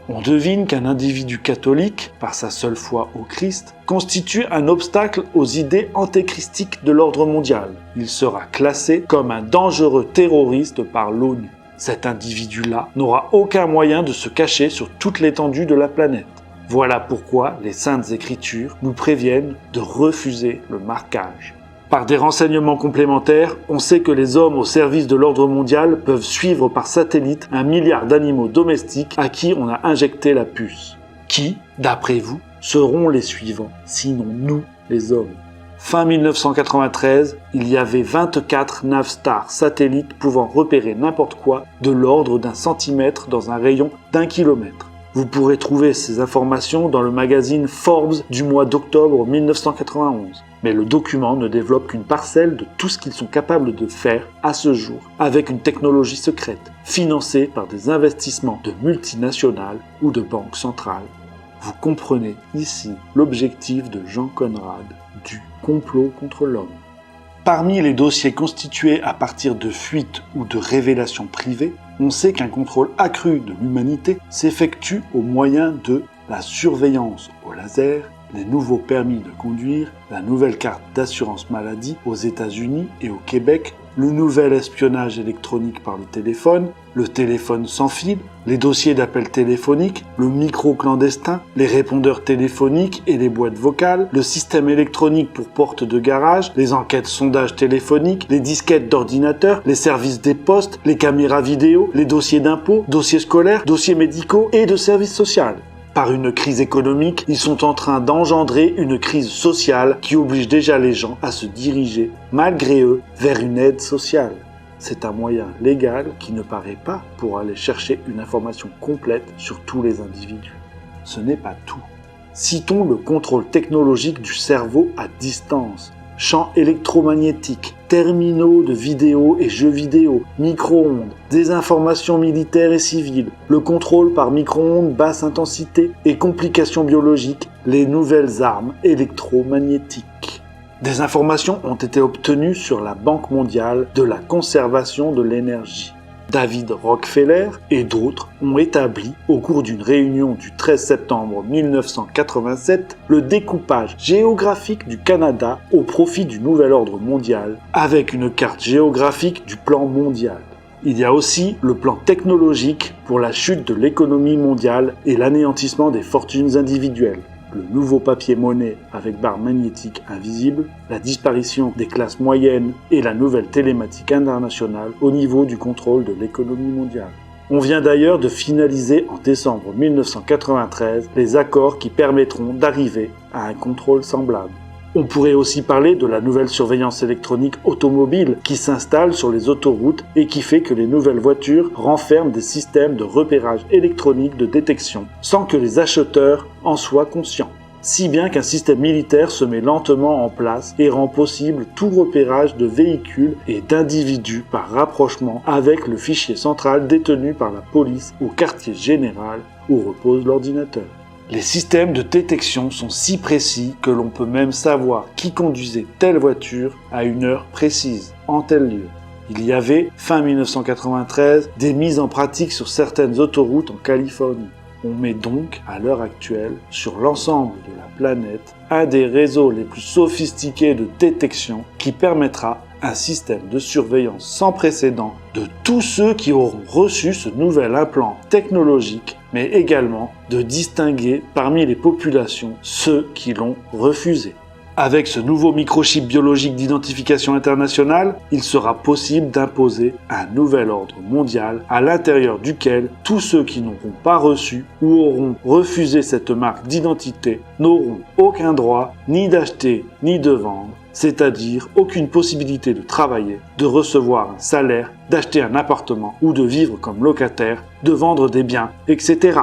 Speaker 1: On devine qu'un individu catholique, par sa seule foi au Christ, constitue un obstacle aux idées antéchristiques de l'ordre mondial. Il sera classé comme un dangereux terroriste par l'ONU. Cet individu-là n'aura aucun moyen de se cacher sur toute l'étendue de la planète. Voilà pourquoi les Saintes Écritures nous préviennent de refuser le marquage. Par des renseignements complémentaires, on sait que les hommes au service de l'ordre mondial peuvent suivre par satellite 1 milliard d'animaux domestiques à qui on a injecté la puce. Qui, d'après vous, seront les suivants, sinon nous, les hommes? Fin 1993, il y avait 24 Navstar satellites pouvant repérer n'importe quoi de l'ordre d'un centimètre dans un rayon d'1 kilomètre. Vous pourrez trouver ces informations dans le magazine Forbes du mois d'octobre 1991. Mais le document ne développe qu'une parcelle de tout ce qu'ils sont capables de faire à ce jour, avec une technologie secrète, financée par des investissements de multinationales ou de banques centrales. Vous comprenez ici l'objectif de Jean Conrad du complot contre l'homme. Parmi les dossiers constitués à partir de fuites ou de révélations privées, on sait qu'un contrôle accru de l'humanité s'effectue au moyen de la surveillance au laser, les nouveaux permis de conduire, la nouvelle carte d'assurance maladie aux États-Unis et au Québec, le nouvel espionnage électronique par le téléphone sans fil, les dossiers d'appels téléphoniques, le micro clandestin, les répondeurs téléphoniques et les boîtes vocales, le système électronique pour porte de garage, les enquêtes sondages téléphoniques, les disquettes d'ordinateur, les services des postes, les caméras vidéo, les dossiers d'impôts, dossiers scolaires, dossiers médicaux et de services sociaux. Par une crise économique, ils sont en train d'engendrer une crise sociale qui oblige déjà les gens à se diriger, malgré eux, vers une aide sociale. C'est un moyen légal qui ne paraît pas pour aller chercher une information complète sur tous les individus. Ce n'est pas tout. Citons le contrôle technologique du cerveau à distance. Champs électromagnétiques, terminaux de vidéo et jeux vidéo, micro-ondes, désinformation militaire et civile, le contrôle par micro-ondes basse intensité et complications biologiques, les nouvelles armes électromagnétiques. Des informations ont été obtenues sur la Banque mondiale de la conservation de l'énergie. David Rockefeller et d'autres ont établi, au cours d'une réunion du 13 septembre 1987, le découpage géographique du Canada au profit du nouvel ordre mondial, avec une carte géographique du plan mondial. Il y a aussi le plan technologique pour la chute de l'économie mondiale et l'anéantissement des fortunes individuelles. Le nouveau papier-monnaie avec barre magnétique invisible, la disparition des classes moyennes et la nouvelle télématique internationale au niveau du contrôle de l'économie mondiale. On vient d'ailleurs de finaliser en décembre 1993 les accords qui permettront d'arriver à un contrôle semblable. On pourrait aussi parler de la nouvelle surveillance électronique automobile qui s'installe sur les autoroutes et qui fait que les nouvelles voitures renferment des systèmes de repérage électronique de détection sans que les acheteurs en soient conscients. Si bien qu'un système militaire se met lentement en place et rend possible tout repérage de véhicules et d'individus par rapprochement avec le fichier central détenu par la police au quartier général où repose l'ordinateur. Les systèmes de détection sont si précis que l'on peut même savoir qui conduisait telle voiture à une heure précise, en tel lieu. Il y avait, fin 1993, des mises en pratique sur certaines autoroutes en Californie. On met donc, à l'heure actuelle, sur l'ensemble de la planète, un des réseaux les plus sophistiqués de détection qui permettra un système de surveillance sans précédent de tous ceux qui auront reçu ce nouvel implant technologique, mais également de distinguer parmi les populations ceux qui l'ont refusé. Avec ce nouveau microchip biologique d'identification internationale, il sera possible d'imposer un nouvel ordre mondial à l'intérieur duquel tous ceux qui n'auront pas reçu ou auront refusé cette marque d'identité n'auront aucun droit ni d'acheter ni de vendre, c'est-à-dire aucune possibilité de travailler, de recevoir un salaire, d'acheter un appartement ou de vivre comme locataire, de vendre des biens, etc.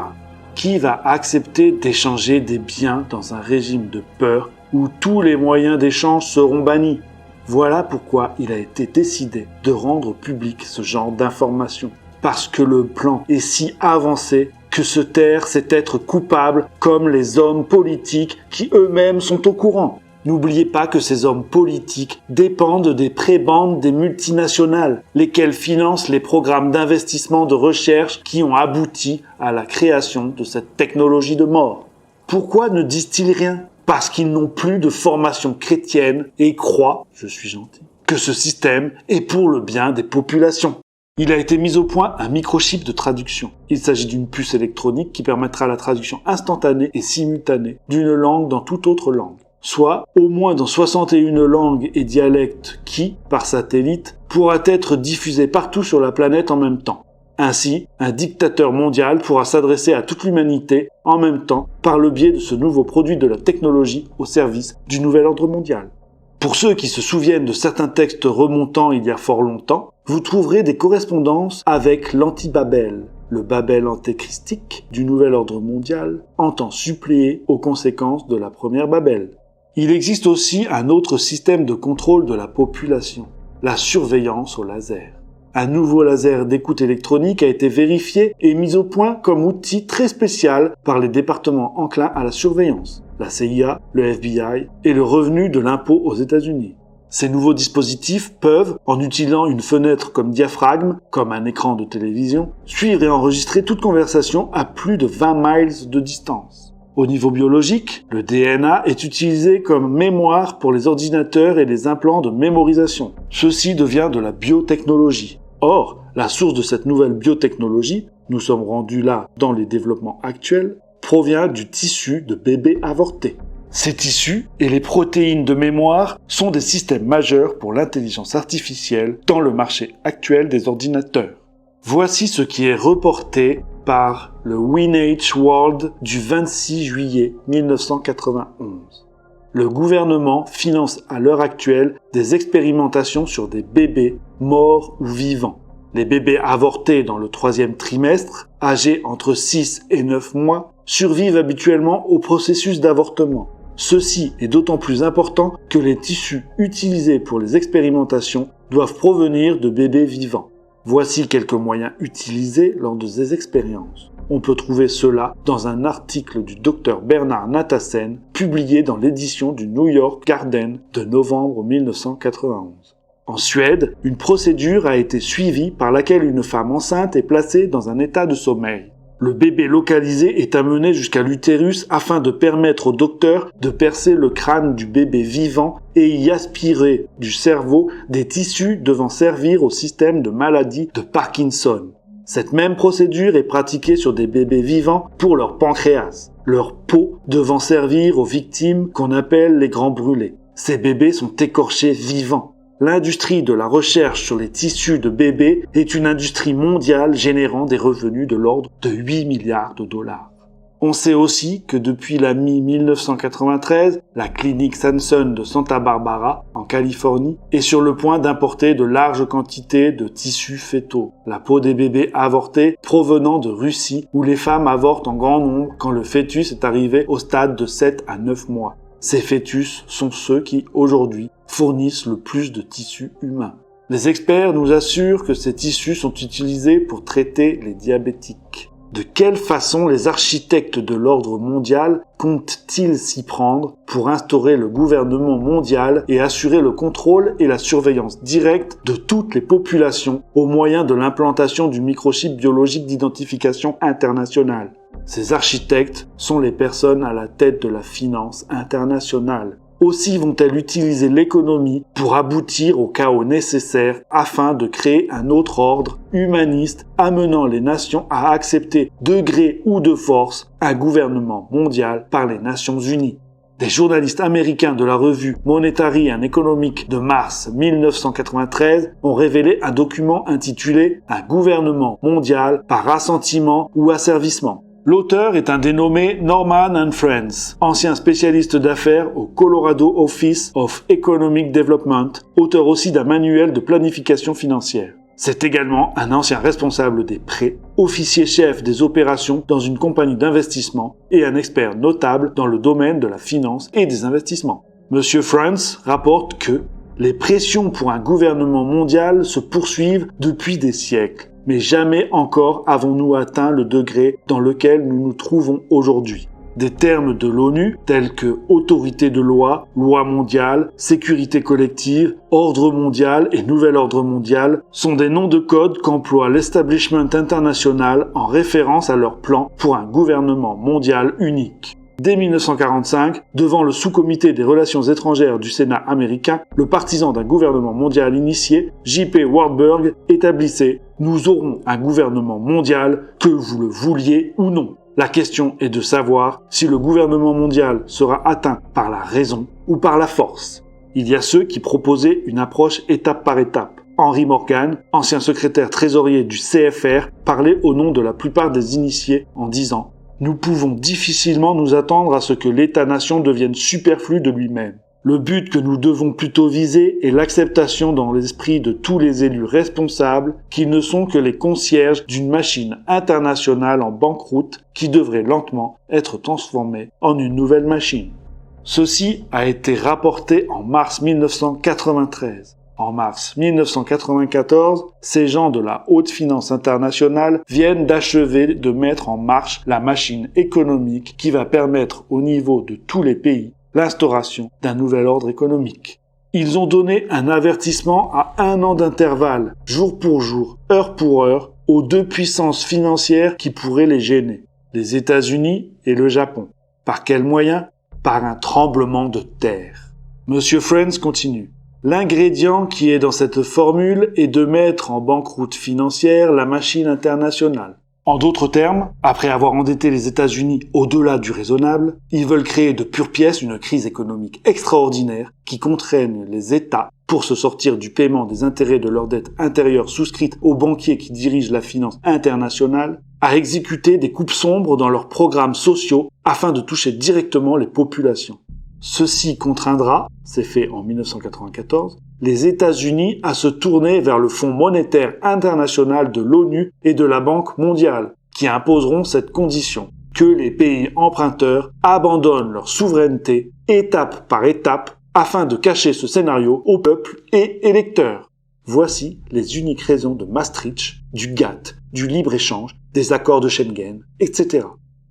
Speaker 1: Qui va accepter d'échanger des biens dans un régime de peur où tous les moyens d'échange seront bannis? Voilà pourquoi il a été décidé de rendre public ce genre d'informations. Parce que le plan est si avancé que se taire, c'est être coupable comme les hommes politiques qui eux-mêmes sont au courant. N'oubliez pas que ces hommes politiques dépendent des prébendes des multinationales, lesquelles financent les programmes d'investissement de recherche qui ont abouti à la création de cette technologie de mort. Pourquoi ne disent-ils rien ? Parce qu'ils n'ont plus de formation chrétienne et croient, je suis gentil, que ce système est pour le bien des populations. Il a été mis au point un microchip de traduction. Il s'agit d'une puce électronique qui permettra la traduction instantanée et simultanée d'une langue dans toute autre langue, soit au moins dans 61 langues et dialectes qui, par satellite, pourra être diffusé partout sur la planète en même temps. Ainsi, un dictateur mondial pourra s'adresser à toute l'humanité en même temps par le biais de ce nouveau produit de la technologie au service du nouvel ordre mondial. Pour ceux qui se souviennent de certains textes remontant il y a fort longtemps, vous trouverez des correspondances avec l'anti-Babel. Le Babel antéchristique du nouvel ordre mondial entend suppléer aux conséquences de la première Babel. Il existe aussi un autre système de contrôle de la population, la surveillance au laser. Un nouveau laser d'écoute électronique a été vérifié et mis au point comme outil très spécial par les départements enclins à la surveillance, la CIA, le FBI et le revenu de l'impôt aux États-Unis. Ces nouveaux dispositifs peuvent, en utilisant une fenêtre comme diaphragme, comme un écran de télévision, suivre et enregistrer toute conversation à plus de 20 miles de distance. Au niveau biologique, le DNA est utilisé comme mémoire pour les ordinateurs et les implants de mémorisation. Ceci devient de la biotechnologie. Or, la source de cette nouvelle biotechnologie, nous sommes rendus là dans les développements actuels, provient du tissu de bébés avortés. Ces tissus et les protéines de mémoire sont des systèmes majeurs pour l'intelligence artificielle dans le marché actuel des ordinateurs. Voici ce qui est reporté par le Winage World du 26 juillet 1991. Le gouvernement finance à l'heure actuelle des expérimentations sur des bébés morts ou vivants. Les bébés avortés dans le 3e trimestre, âgés entre 6 et 9 mois, survivent habituellement au processus d'avortement. Ceci est d'autant plus important que les tissus utilisés pour les expérimentations doivent provenir de bébés vivants. Voici quelques moyens utilisés lors de ces expériences. On peut trouver cela dans un article du Dr Bernard Natassen, publié dans l'édition du New York Garden de novembre 1991. En Suède, une procédure a été suivie par laquelle une femme enceinte est placée dans un état de sommeil. Le bébé localisé est amené jusqu'à l'utérus afin de permettre au docteur de percer le crâne du bébé vivant et y aspirer du cerveau des tissus devant servir au système de maladie de Parkinson. Cette même procédure est pratiquée sur des bébés vivants pour leur pancréas, leur peau devant servir aux victimes qu'on appelle les grands brûlés. Ces bébés sont écorchés vivants. L'industrie de la recherche sur les tissus de bébés est une industrie mondiale générant des revenus de l'ordre de 8 milliards de dollars. On sait aussi que depuis la mi-1993, la clinique Sanson de Santa Barbara, en Californie, est sur le point d'importer de larges quantités de tissus fœtaux, la peau des bébés avortés provenant de Russie, où les femmes avortent en grand nombre quand le fœtus est arrivé au stade de 7 à 9 mois. Ces fœtus sont ceux qui, aujourd'hui, fournissent le plus de tissus humains. Les experts nous assurent que ces tissus sont utilisés pour traiter les diabétiques. De quelle façon les architectes de l'ordre mondial comptent-ils s'y prendre pour instaurer le gouvernement mondial et assurer le contrôle et la surveillance directe de toutes les populations au moyen de l'implantation du microchip biologique d'identification internationale? Ces architectes sont les personnes à la tête de la finance internationale. Aussi vont-elles utiliser l'économie pour aboutir au chaos nécessaire afin de créer un autre ordre humaniste amenant les nations à accepter de gré ou de force un gouvernement mondial par les Nations Unies. Des journalistes américains de la revue Monetary and Economic de mars 1993 ont révélé un document intitulé « Un gouvernement mondial par assentiment ou asservissement ». L'auteur est un dénommé Norman & Friends, ancien spécialiste d'affaires au Colorado Office of Economic Development, auteur aussi d'un manuel de planification financière. C'est également un ancien responsable des prêts, officier chef des opérations dans une compagnie d'investissement et un expert notable dans le domaine de la finance et des investissements. Monsieur Friends rapporte que Les pressions pour un gouvernement mondial se poursuivent depuis des siècles, mais jamais encore avons-nous atteint le degré dans lequel nous nous trouvons aujourd'hui. Des termes de l'ONU tels que autorité de loi, loi mondiale, sécurité collective, ordre mondial et nouvel ordre mondial sont des noms de code qu'emploie l'establishment international en référence à leur plan pour un gouvernement mondial unique. Dès 1945, devant le sous-comité des relations étrangères du Sénat américain, le partisan d'un gouvernement mondial initié, J.P. Warburg, établissait « Nous aurons un gouvernement mondial, que vous le vouliez ou non ». La question est de savoir si le gouvernement mondial sera atteint par la raison ou par la force. Il y a ceux qui proposaient une approche étape par étape. Henry Morgan, ancien secrétaire trésorier du CFR, parlait au nom de la plupart des initiés en disant « Nous pouvons difficilement nous attendre à ce que l'État-nation devienne superflu de lui-même. Le but que nous devons plutôt viser est l'acceptation dans l'esprit de tous les élus responsables qu'ils ne sont que les concierges d'une machine internationale en banqueroute qui devrait lentement être transformée en une nouvelle machine. » Ceci a été rapporté en mars 1993. En mars 1994, ces gens de la haute finance internationale viennent d'achever de mettre en marche la machine économique qui va permettre au niveau de tous les pays l'instauration d'un nouvel ordre économique. Ils ont donné un avertissement à 1 an d'intervalle, jour pour jour, heure pour heure, aux deux puissances financières qui pourraient les gêner, les États-Unis et le Japon. Par quel moyen ? Par un tremblement de terre. Monsieur Friends continue. L'ingrédient qui est dans cette formule est de mettre en banqueroute financière la machine internationale. En d'autres termes, après avoir endetté les États-Unis au-delà du raisonnable, ils veulent créer de pure pièce une crise économique extraordinaire qui contraigne les États, pour se sortir du paiement des intérêts de leurs dettes intérieures souscrites aux banquiers qui dirigent la finance internationale, à exécuter des coupes sombres dans leurs programmes sociaux afin de toucher directement les populations. Ceci contraindra, c'est fait en 1994, les États-Unis à se tourner vers le Fonds monétaire international de l'ONU et de la Banque mondiale, qui imposeront cette condition, que les pays emprunteurs abandonnent leur souveraineté étape par étape afin de cacher ce scénario au peuple et électeurs. Voici les uniques raisons de Maastricht, du GATT, du libre-échange, des accords de Schengen, etc.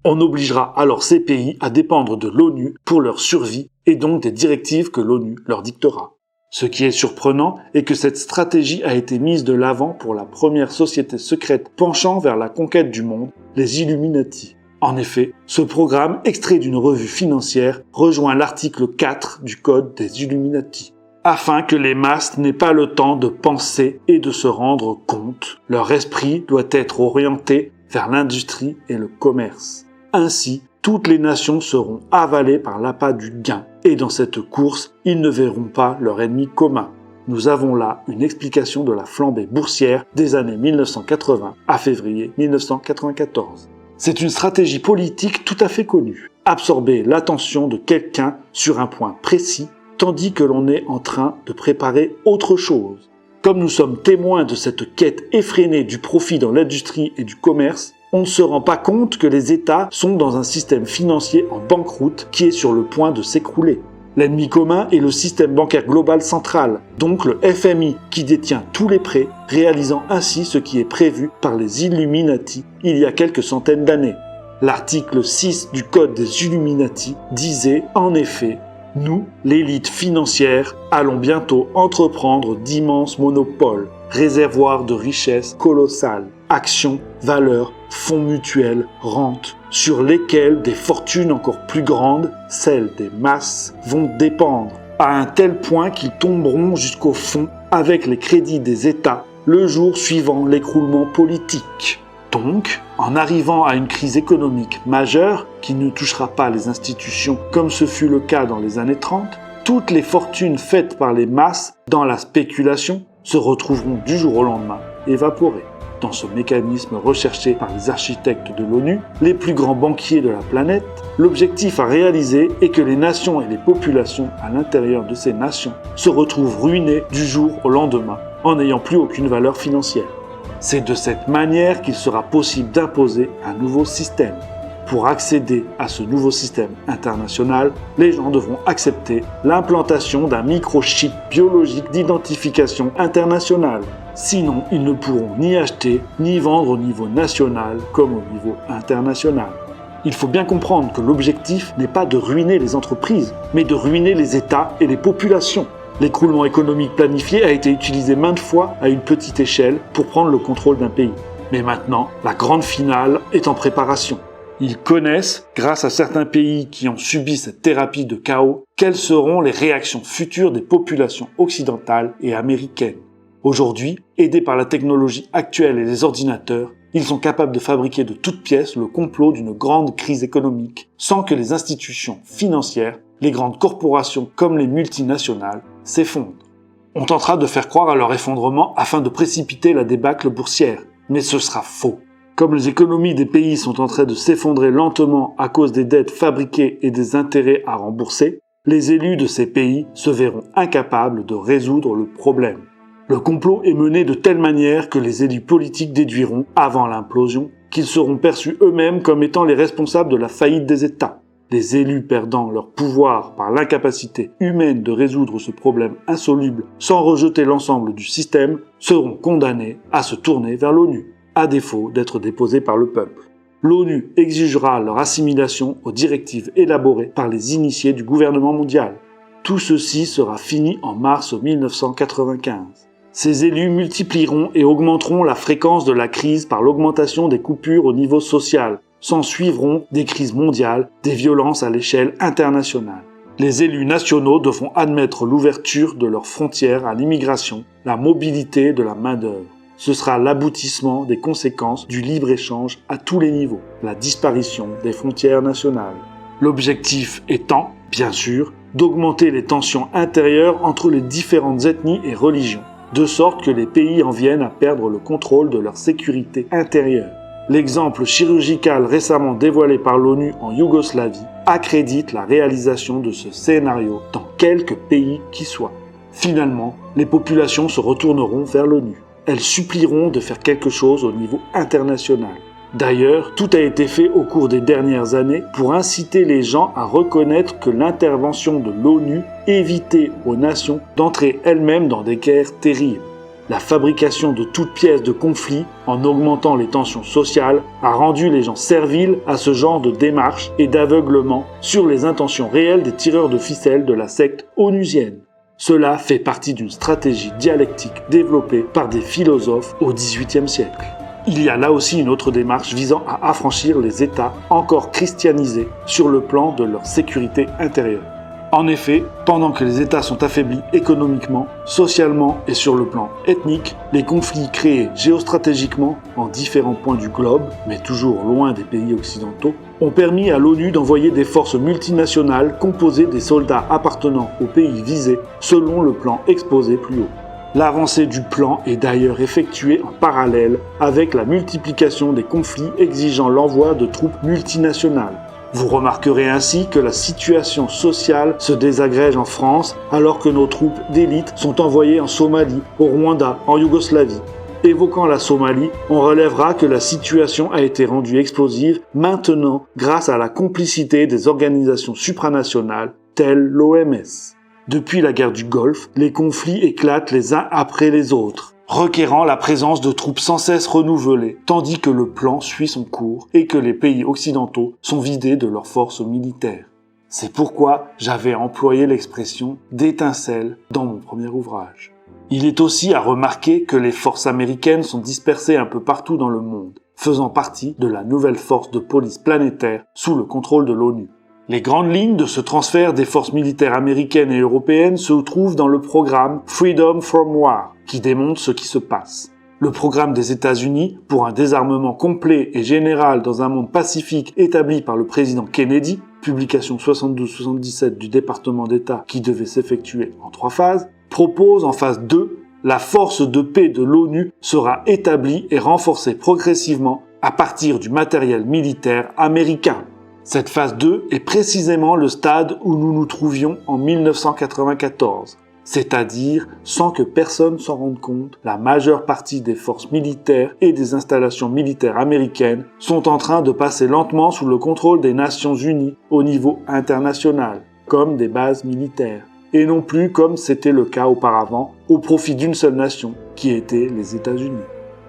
Speaker 1: On obligera alors ces pays à dépendre de l'ONU pour leur survie et donc des directives que l'ONU leur dictera. Ce qui est surprenant est que cette stratégie a été mise de l'avant pour la première société secrète penchant vers la conquête du monde, les Illuminati. En effet, ce programme, extrait d'une revue financière, rejoint l'article 4 du Code des Illuminati. Afin que les masses n'aient pas le temps de penser et de se rendre compte, leur esprit doit être orienté vers l'industrie et le commerce. Ainsi, toutes les nations seront avalées par l'appât du gain, et dans cette course, ils ne verront pas leur ennemi commun. Nous avons là une explication de la flambée boursière des années 1980 à février 1994. C'est une stratégie politique tout à fait connue. Absorber l'attention de quelqu'un sur un point précis, tandis que l'on est en train de préparer autre chose. Comme nous sommes témoins de cette quête effrénée du profit dans l'industrie et du commerce, on ne se rend pas compte que les États sont dans un système financier en banqueroute qui est sur le point de s'écrouler. L'ennemi commun est le système bancaire global central, donc le FMI, qui détient tous les prêts, réalisant ainsi ce qui est prévu par les Illuminati il y a quelques centaines d'années. L'article 6 du Code des Illuminati disait en effet « Nous, l'élite financière, allons bientôt entreprendre d'immenses monopoles, réservoirs de richesses colossales, actions, valeurs, fonds mutuels, rentes, sur lesquels des fortunes encore plus grandes, celles des masses, vont dépendre, à un tel point qu'ils tomberont jusqu'au fond avec les crédits des États le jour suivant l'écroulement politique. Donc, en arrivant à une crise économique majeure, qui ne touchera pas les institutions comme ce fut le cas dans les années 30, toutes les fortunes faites par les masses dans la spéculation se retrouveront du jour au lendemain évaporées. Dans ce mécanisme recherché par les architectes de l'ONU, les plus grands banquiers de la planète, l'objectif à réaliser est que les nations et les populations à l'intérieur de ces nations se retrouvent ruinées du jour au lendemain en n'ayant plus aucune valeur financière. C'est de cette manière qu'il sera possible d'imposer un nouveau système. Pour accéder à ce nouveau système international, les gens devront accepter l'implantation d'un microchip biologique d'identification internationale. Sinon, ils ne pourront ni acheter, ni vendre au niveau national comme au niveau international. Il faut bien comprendre que l'objectif n'est pas de ruiner les entreprises, mais de ruiner les États et les populations. L'écroulement économique planifié a été utilisé maintes fois à une petite échelle pour prendre le contrôle d'un pays. Mais maintenant, la grande finale est en préparation. Ils connaissent, grâce à certains pays qui ont subi cette thérapie de chaos, quelles seront les réactions futures des populations occidentales et américaines. Aujourd'hui, aidés par la technologie actuelle et les ordinateurs, ils sont capables de fabriquer de toutes pièces le complot d'une grande crise économique, sans que les institutions financières, les grandes corporations comme les multinationales, s'effondrent. On tentera de faire croire à leur effondrement afin de précipiter la débâcle boursière, mais ce sera faux. Comme les économies des pays sont en train de s'effondrer lentement à cause des dettes fabriquées et des intérêts à rembourser, les élus de ces pays se verront incapables de résoudre le problème. Le complot est mené de telle manière que les élus politiques déduiront, avant l'implosion, qu'ils seront perçus eux-mêmes comme étant les responsables de la faillite des États. Les élus perdant leur pouvoir par l'incapacité humaine de résoudre ce problème insoluble sans rejeter l'ensemble du système seront condamnés à se tourner vers l'ONU, à défaut d'être déposés par le peuple. L'ONU exigera leur assimilation aux directives élaborées par les initiés du gouvernement mondial. Tout ceci sera fini en mars 1995. Ces élus multiplieront et augmenteront la fréquence de la crise par l'augmentation des coupures au niveau social. S'en suivront des crises mondiales, des violences à l'échelle internationale. Les élus nationaux devront admettre l'ouverture de leurs frontières à l'immigration, la mobilité de la main-d'œuvre. Ce sera l'aboutissement des conséquences du libre-échange à tous les niveaux, la disparition des frontières nationales. L'objectif étant, bien sûr, d'augmenter les tensions intérieures entre les différentes ethnies et religions, de sorte que les pays en viennent à perdre le contrôle de leur sécurité intérieure. L'exemple chirurgical récemment dévoilé par l'ONU en Yougoslavie accrédite la réalisation de ce scénario dans quelques pays qui soient. Finalement, les populations se retourneront vers l'ONU. Elles supplieront de faire quelque chose au niveau international. D'ailleurs, tout a été fait au cours des dernières années pour inciter les gens à reconnaître que l'intervention de l'ONU évitait aux nations d'entrer elles-mêmes dans des guerres terribles. La fabrication de toutes pièces de conflit, en augmentant les tensions sociales, a rendu les gens serviles à ce genre de démarche et d'aveuglement sur les intentions réelles des tireurs de ficelles de la secte onusienne. Cela fait partie d'une stratégie dialectique développée par des philosophes au XVIIIe siècle. Il y a là aussi une autre démarche visant à affranchir les États encore christianisés sur le plan de leur sécurité intérieure. En effet, pendant que les États sont affaiblis économiquement, socialement et sur le plan ethnique, les conflits créés géostratégiquement en différents points du globe, mais toujours loin des pays occidentaux, ont permis à l'ONU d'envoyer des forces multinationales composées des soldats appartenant aux pays visés selon le plan exposé plus haut. L'avancée du plan est d'ailleurs effectuée en parallèle avec la multiplication des conflits exigeant l'envoi de troupes multinationales. Vous remarquerez ainsi que la situation sociale se désagrège en France alors que nos troupes d'élite sont envoyées en Somalie, au Rwanda, en Yougoslavie. Évoquant la Somalie, on relèvera que la situation a été rendue explosive maintenant grâce à la complicité des organisations supranationales telles l'OMS. Depuis la guerre du Golfe, les conflits éclatent les uns après les autres, requérant la présence de troupes sans cesse renouvelées, tandis que le plan suit son cours et que les pays occidentaux sont vidés de leurs forces militaires. C'est pourquoi j'avais employé l'expression d'étincelle dans mon premier ouvrage. Il est aussi à remarquer que les forces américaines sont dispersées un peu partout dans le monde, faisant partie de la nouvelle force de police planétaire sous le contrôle de l'ONU. Les grandes lignes de ce transfert des forces militaires américaines et européennes se trouvent dans le programme Freedom from War, qui démontre ce qui se passe. Le programme des États-Unis pour un désarmement complet et général dans un monde pacifique établi par le président Kennedy, publication 72-77 du département d'État qui devait s'effectuer en 3 phases, propose en phase 2, la force de paix de l'ONU sera établie et renforcée progressivement à partir du matériel militaire américain. Cette phase 2 est précisément le stade où nous nous trouvions en 1994. c'est-à-dire sans que personne s'en rende compte, la majeure partie des forces militaires et des installations militaires américaines sont en train de passer lentement sous le contrôle des Nations Unies au niveau international, comme des bases militaires, et non plus comme c'était le cas auparavant, au profit d'une seule nation, qui était les États-Unis.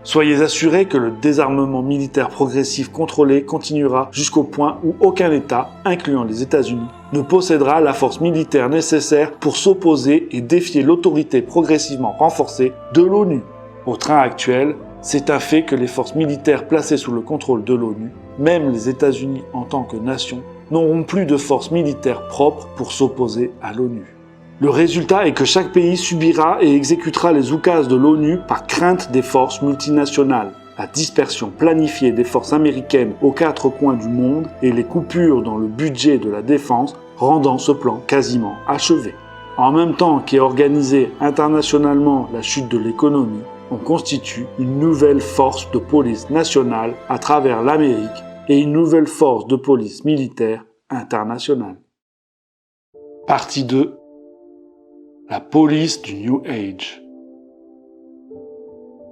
Speaker 1: Soyez assurés que le désarmement militaire progressif contrôlé continuera jusqu'au point où aucun État, incluant les États-Unis, ne possédera la force militaire nécessaire pour s'opposer et défier l'autorité progressivement renforcée de l'ONU. Au train actuel, c'est un fait que les forces militaires placées sous le contrôle de l'ONU, même les États-Unis en tant que nation, n'auront plus de forces militaires propres pour s'opposer à l'ONU. Le résultat est que chaque pays subira et exécutera les oukases de l'ONU par crainte des forces multinationales. La dispersion planifiée des forces américaines aux 4 coins du monde et les coupures dans le budget de la défense rendant ce plan quasiment achevé. En même temps qu'est organisée internationalement la chute de l'économie, on constitue une nouvelle force de police nationale à travers l'Amérique et une nouvelle force de police militaire internationale. Partie 2. La police du New Age.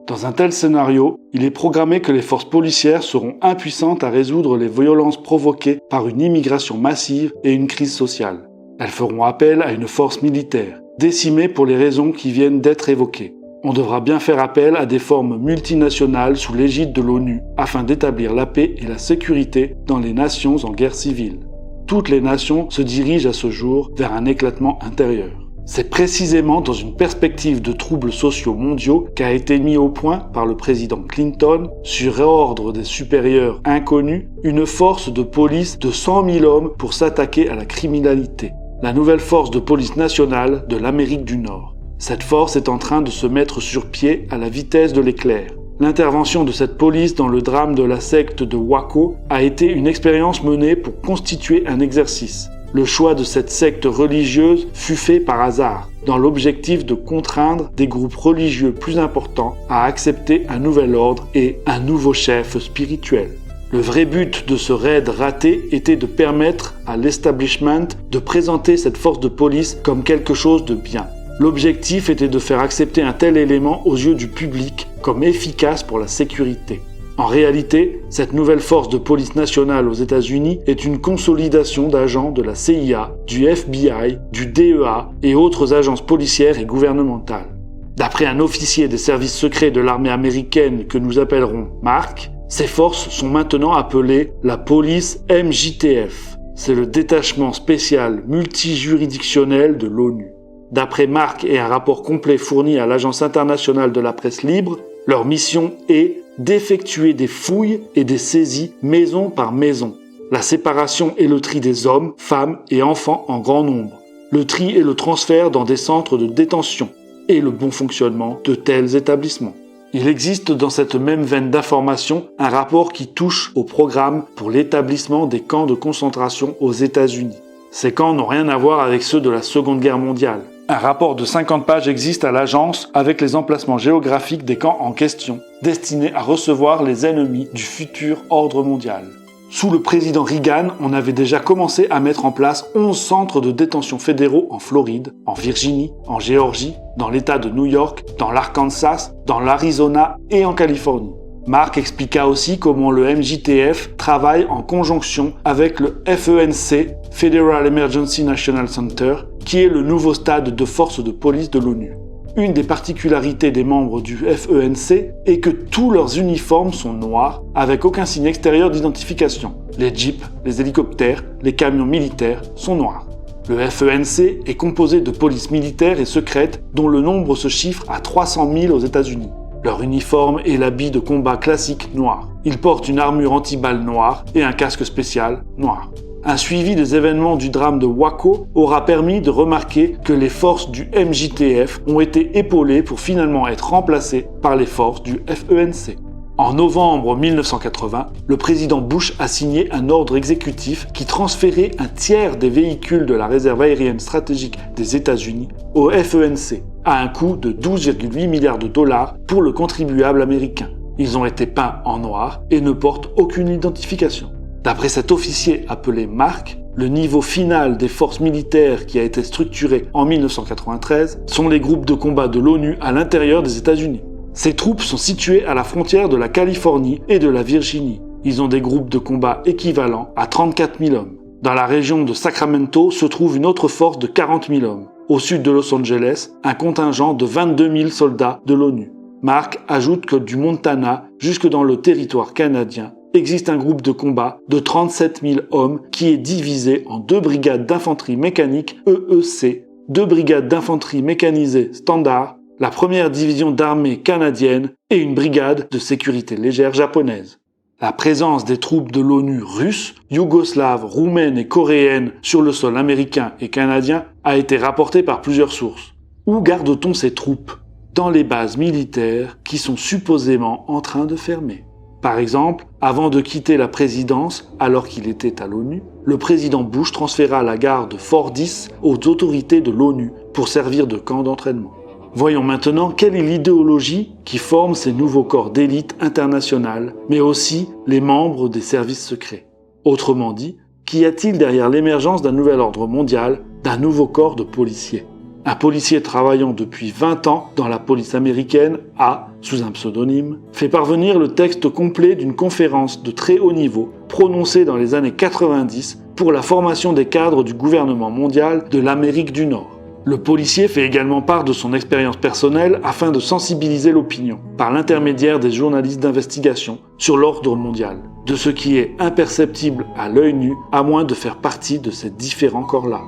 Speaker 1: Dans un tel scénario, il est programmé que les forces policières seront impuissantes à résoudre les violences provoquées par une immigration massive et une crise sociale. Elles feront appel à une force militaire, décimée pour les raisons qui viennent d'être évoquées. On devra bien faire appel à des formes multinationales sous l'égide de l'ONU afin d'établir la paix et la sécurité dans les nations en guerre civile. Toutes les nations se dirigent à ce jour vers un éclatement intérieur. C'est précisément dans une perspective de troubles sociaux mondiaux qu'a été mis au point par le président Clinton, sur ordre des supérieurs inconnus, une force de police de 100 000 hommes pour s'attaquer à la criminalité. La nouvelle force de police nationale de l'Amérique du Nord. Cette force est en train de se mettre sur pied à la vitesse de l'éclair. L'intervention de cette police dans le drame de la secte de Waco a été une expérience menée pour constituer un exercice. Le choix de cette secte religieuse fut fait par hasard, dans l'objectif de contraindre des groupes religieux plus importants à accepter un nouvel ordre et un nouveau chef spirituel. Le vrai but de ce raid raté était de permettre à l'establishment de présenter cette force de police comme quelque chose de bien. L'objectif était de faire accepter un tel élément aux yeux du public comme efficace pour la sécurité. En réalité, cette nouvelle force de police nationale aux États-Unis est une consolidation d'agents de la CIA, du FBI, du DEA et autres agences policières et gouvernementales. D'après un officier des services secrets de l'armée américaine que nous appellerons Mark, ces forces sont maintenant appelées la police MJTF. C'est le détachement spécial multijuridictionnel de l'ONU. D'après Mark et un rapport complet fourni à l'Agence internationale de la presse libre, leur mission est d'effectuer des fouilles et des saisies maison par maison. La séparation et le tri des hommes, femmes et enfants en grand nombre. Le tri et le transfert dans des centres de détention et le bon fonctionnement de tels établissements. Il existe dans cette même veine d'information un rapport qui touche au programme pour l'établissement des camps de concentration aux États-Unis. Ces camps n'ont rien à voir avec ceux de la Seconde Guerre mondiale. Un rapport de 50 pages existe à l'agence avec les emplacements géographiques des camps en question, destinés à recevoir les ennemis du futur ordre mondial. Sous le président Reagan, on avait déjà commencé à mettre en place 11 centres de détention fédéraux en Floride, en Virginie, en Géorgie, dans l'État de New York, dans l'Arkansas, dans l'Arizona et en Californie. Mark expliqua aussi comment le MJTF travaille en conjonction avec le FENC, Federal Emergency National Center, qui est le nouveau stade de force de police de l'ONU. Une des particularités des membres du FENC est que tous leurs uniformes sont noirs, avec aucun signe extérieur d'identification. Les jeeps, les hélicoptères, les camions militaires sont noirs. Le FENC est composé de polices militaires et secrètes dont le nombre se chiffre à 300 000 aux États-Unis. Leur uniforme est l'habit de combat classique noir. Ils portent une armure anti-balles noire et un casque spécial noir. Un suivi des événements du drame de Waco aura permis de remarquer que les forces du MJTF ont été épaulées pour finalement être remplacées par les forces du FENC. En novembre 1980, le président Bush a signé un ordre exécutif qui transférait un tiers des véhicules de la réserve aérienne stratégique des États-Unis au FENC, à un coût de 12,8 milliards de dollars pour le contribuable américain. Ils ont été peints en noir et ne portent aucune identification. D'après cet officier appelé Mark, Le niveau final des forces militaires qui a été structuré en 1993 sont les groupes de combat de l'ONU à l'intérieur des États-Unis. Ces troupes sont situées à la frontière de la Californie et de la Virginie. Ils ont des groupes de combat équivalents à 34 000 hommes. Dans la région de Sacramento se trouve une autre force de 40 000 hommes. Au sud de Los Angeles, un contingent de 22 000 soldats de l'ONU. Mark ajoute que du Montana jusque dans le territoire canadien, existe un groupe de combat de 37 000 hommes qui est divisé en 2 brigades d'infanterie mécanique EEC, 2 brigades d'infanterie mécanisée standard, la première division d'armée canadienne et une brigade de sécurité légère japonaise. La présence des troupes de l'ONU russes, yougoslaves, roumaines et coréennes sur le sol américain et canadien a été rapportée par plusieurs sources. Où garde-t-on ces troupes ? Dans les bases militaires qui sont supposément en train de fermer. Par exemple, avant de quitter la présidence, alors qu'il était à l'ONU, le président Bush transféra la gare de Fort 10 aux autorités de l'ONU pour servir de camp d'entraînement. Voyons maintenant quelle est l'idéologie qui forme ces nouveaux corps d'élite internationale, mais aussi les membres des services secrets. Autrement dit, qu'y a-t-il derrière l'émergence d'un nouvel ordre mondial, d'un nouveau corps de policiers ? Un policier travaillant depuis 20 ans dans la police américaine a, sous un pseudonyme, fait parvenir le texte complet d'une conférence de très haut niveau prononcée dans les années 90 pour la formation des cadres du gouvernement mondial de l'Amérique du Nord. Le policier fait également part de son expérience personnelle afin de sensibiliser l'opinion, par l'intermédiaire des journalistes d'investigation, sur l'ordre mondial, de ce qui est imperceptible à l'œil nu à moins de faire partie de ces différents corps-là.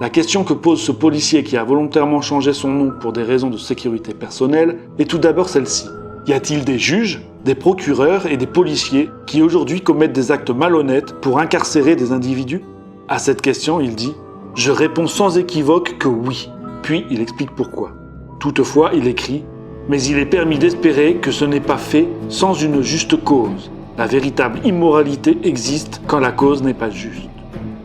Speaker 1: La question que pose ce policier qui a volontairement changé son nom pour des raisons de sécurité personnelle est tout d'abord celle-ci. Y a-t-il des juges, des procureurs et des policiers qui aujourd'hui commettent des actes malhonnêtes pour incarcérer des individus ? À cette question, il dit « Je réponds sans équivoque que oui ». Puis il explique pourquoi. Toutefois, il écrit « Mais il est permis d'espérer que ce n'est pas fait sans une juste cause. La véritable immoralité existe quand la cause n'est pas juste. »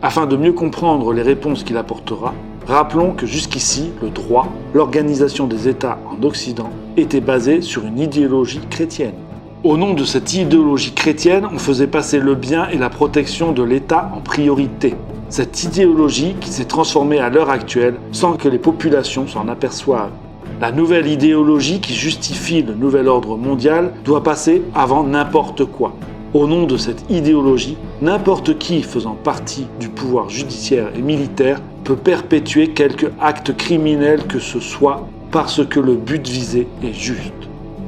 Speaker 1: Afin de mieux comprendre les réponses qu'il apportera, rappelons que jusqu'ici, le droit, l'organisation des États en Occident, était basé sur une idéologie chrétienne. Au nom de cette idéologie chrétienne, on faisait passer le bien et la protection de l'État en priorité. Cette idéologie qui s'est transformée à l'heure actuelle sans que les populations s'en aperçoivent. La nouvelle idéologie qui justifie le nouvel ordre mondial doit passer avant n'importe quoi. Au nom de cette idéologie, n'importe qui faisant partie du pouvoir judiciaire et militaire peut perpétuer quelque acte criminel que ce soit parce que le but visé est juste.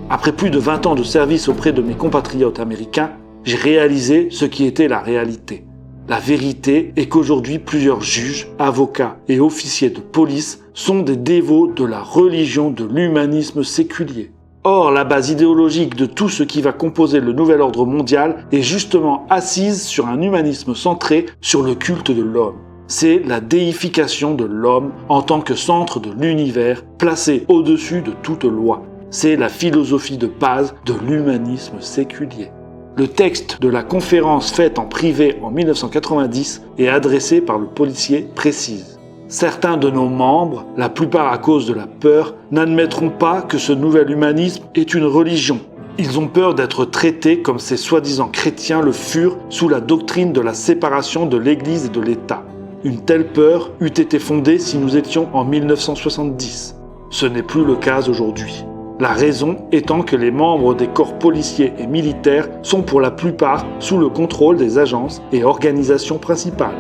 Speaker 1: Après plus de 20 ans de service auprès de mes compatriotes américains, j'ai réalisé ce qui était la réalité. La vérité est qu'aujourd'hui plusieurs juges, avocats et officiers de police sont des dévots de la religion de l'humanisme séculier. Or, la base idéologique de tout ce qui va composer le nouvel ordre mondial est justement assise sur un humanisme centré sur le culte de l'homme. C'est la déification de l'homme en tant que centre de l'univers, placé au-dessus de toute loi. C'est la philosophie de base de l'humanisme séculier. Le texte de la conférence faite en privé en 1990 est adressé par le policier précise. Certains de nos membres, la plupart à cause de la peur, n'admettront pas que ce nouvel humanisme est une religion. Ils ont peur d'être traités comme ces soi-disant chrétiens le furent sous la doctrine de la séparation de l'Église et de l'État. Une telle peur eût été fondée si nous étions en 1970. Ce n'est plus le cas aujourd'hui. La raison étant que les membres des corps policiers et militaires sont pour la plupart sous le contrôle des agences et organisations principales.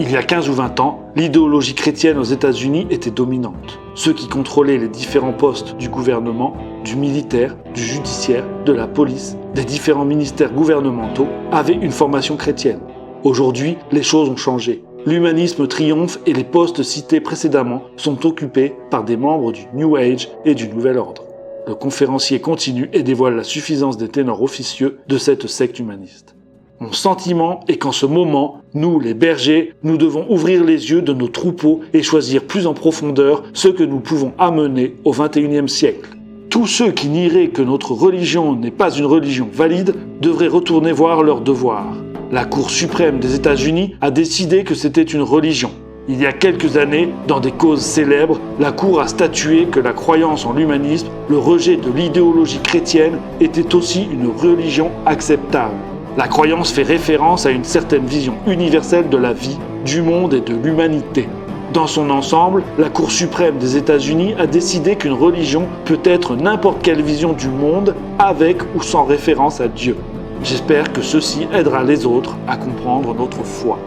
Speaker 1: Il y a 15 ou 20 ans, l'idéologie chrétienne aux États-Unis était dominante. Ceux qui contrôlaient les différents postes du gouvernement, du militaire, du judiciaire, de la police, des différents ministères gouvernementaux avaient une formation chrétienne. Aujourd'hui, les choses ont changé. L'humanisme triomphe et les postes cités précédemment sont occupés par des membres du New Age et du Nouvel Ordre. Le conférencier continue et dévoile la suffisance des ténors officieux de cette secte humaniste. Mon sentiment est qu'en ce moment, nous, les bergers, nous devons ouvrir les yeux de nos troupeaux et choisir plus en profondeur ce que nous pouvons amener au XXIe siècle. Tous ceux qui nieraient que notre religion n'est pas une religion valide devraient retourner voir leur devoir. La Cour suprême des États-Unis a décidé que c'était une religion. Il y a quelques années, dans des causes célèbres, la Cour a statué que la croyance en l'humanisme, le rejet de l'idéologie chrétienne, était aussi une religion acceptable. La croyance fait référence à une certaine vision universelle de la vie, du monde et de l'humanité. Dans son ensemble, la Cour suprême des États-Unis a décidé qu'une religion peut être n'importe quelle vision du monde avec ou sans référence à Dieu. J'espère que ceci aidera les autres à comprendre notre foi.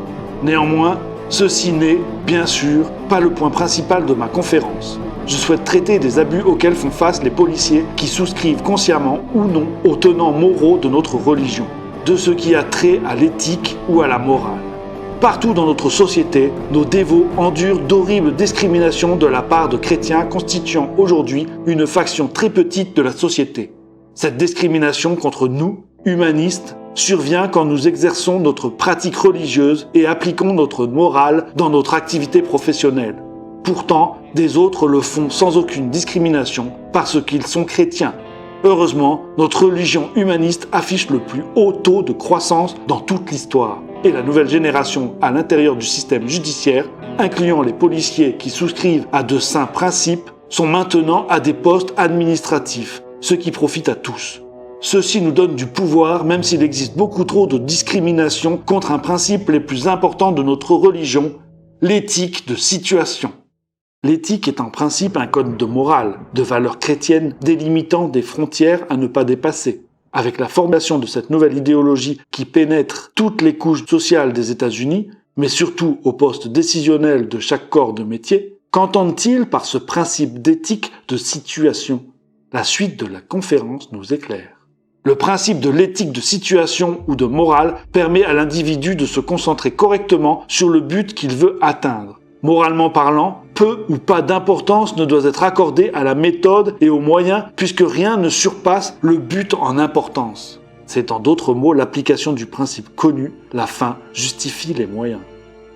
Speaker 1: Néanmoins, ceci n'est, bien sûr, pas le point principal de ma conférence. Je souhaite traiter des abus auxquels font face les policiers qui souscrivent consciemment ou non aux tenants moraux de notre religion, de ce qui a trait à l'éthique ou à la morale. Partout dans notre société, nos dévots endurent d'horribles discriminations de la part de chrétiens constituant aujourd'hui une faction très petite de la société. Cette discrimination contre nous, humanistes, survient quand nous exerçons notre pratique religieuse et appliquons notre morale dans notre activité professionnelle. Pourtant, des autres le font sans aucune discrimination parce qu'ils sont chrétiens. Heureusement, notre religion humaniste affiche le plus haut taux de croissance dans toute l'histoire. Et la nouvelle génération à l'intérieur du système judiciaire, incluant les policiers qui souscrivent à de saints principes, sont maintenant à des postes administratifs, ce qui profite à tous. Ceci nous donne du pouvoir même s'il existe beaucoup trop de discrimination contre un principe les plus importants de notre religion, l'éthique de situation. L'éthique est en principe un code de morale, de valeurs chrétiennes délimitant des frontières à ne pas dépasser. Avec la formation de cette nouvelle idéologie qui pénètre toutes les couches sociales des États-Unis, mais surtout au poste décisionnel de chaque corps de métier, qu'entendent-ils par ce principe d'éthique de situation ? La suite de la conférence nous éclaire. Le principe de l'éthique de situation ou de morale permet à l'individu de se concentrer correctement sur le but qu'il veut atteindre. Moralement parlant, peu ou pas d'importance ne doit être accordée à la méthode et aux moyens puisque rien ne surpasse le but en importance. C'est en d'autres mots l'application du principe connu, la fin justifie les moyens.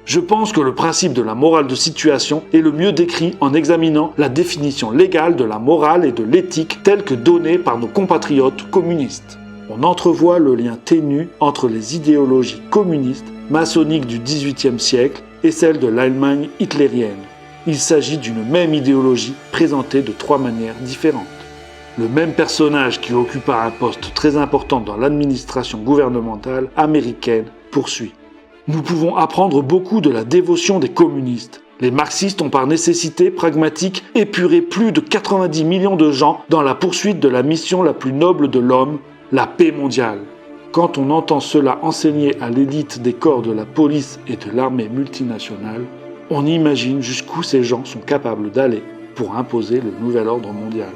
Speaker 1: Je pense que le principe de la morale de situation est le mieux décrit en examinant la définition légale de la morale et de l'éthique telle que donnée par nos compatriotes communistes. On entrevoit le lien ténu entre les idéologies communistes, maçonniques du XVIIIe siècle et celle de l'Allemagne hitlérienne. Il s'agit d'une même idéologie présentée de trois manières différentes. Le même personnage qui occupa un poste très important dans l'administration gouvernementale américaine poursuit. Nous pouvons apprendre beaucoup de la dévotion des communistes. Les marxistes ont par nécessité pragmatique épuré plus de 90 millions de gens dans la poursuite de la mission la plus noble de l'homme, la paix mondiale. Quand on entend cela enseigné à l'élite des corps de la police et de l'armée multinationale, on imagine jusqu'où ces gens sont capables d'aller pour imposer le nouvel ordre mondial.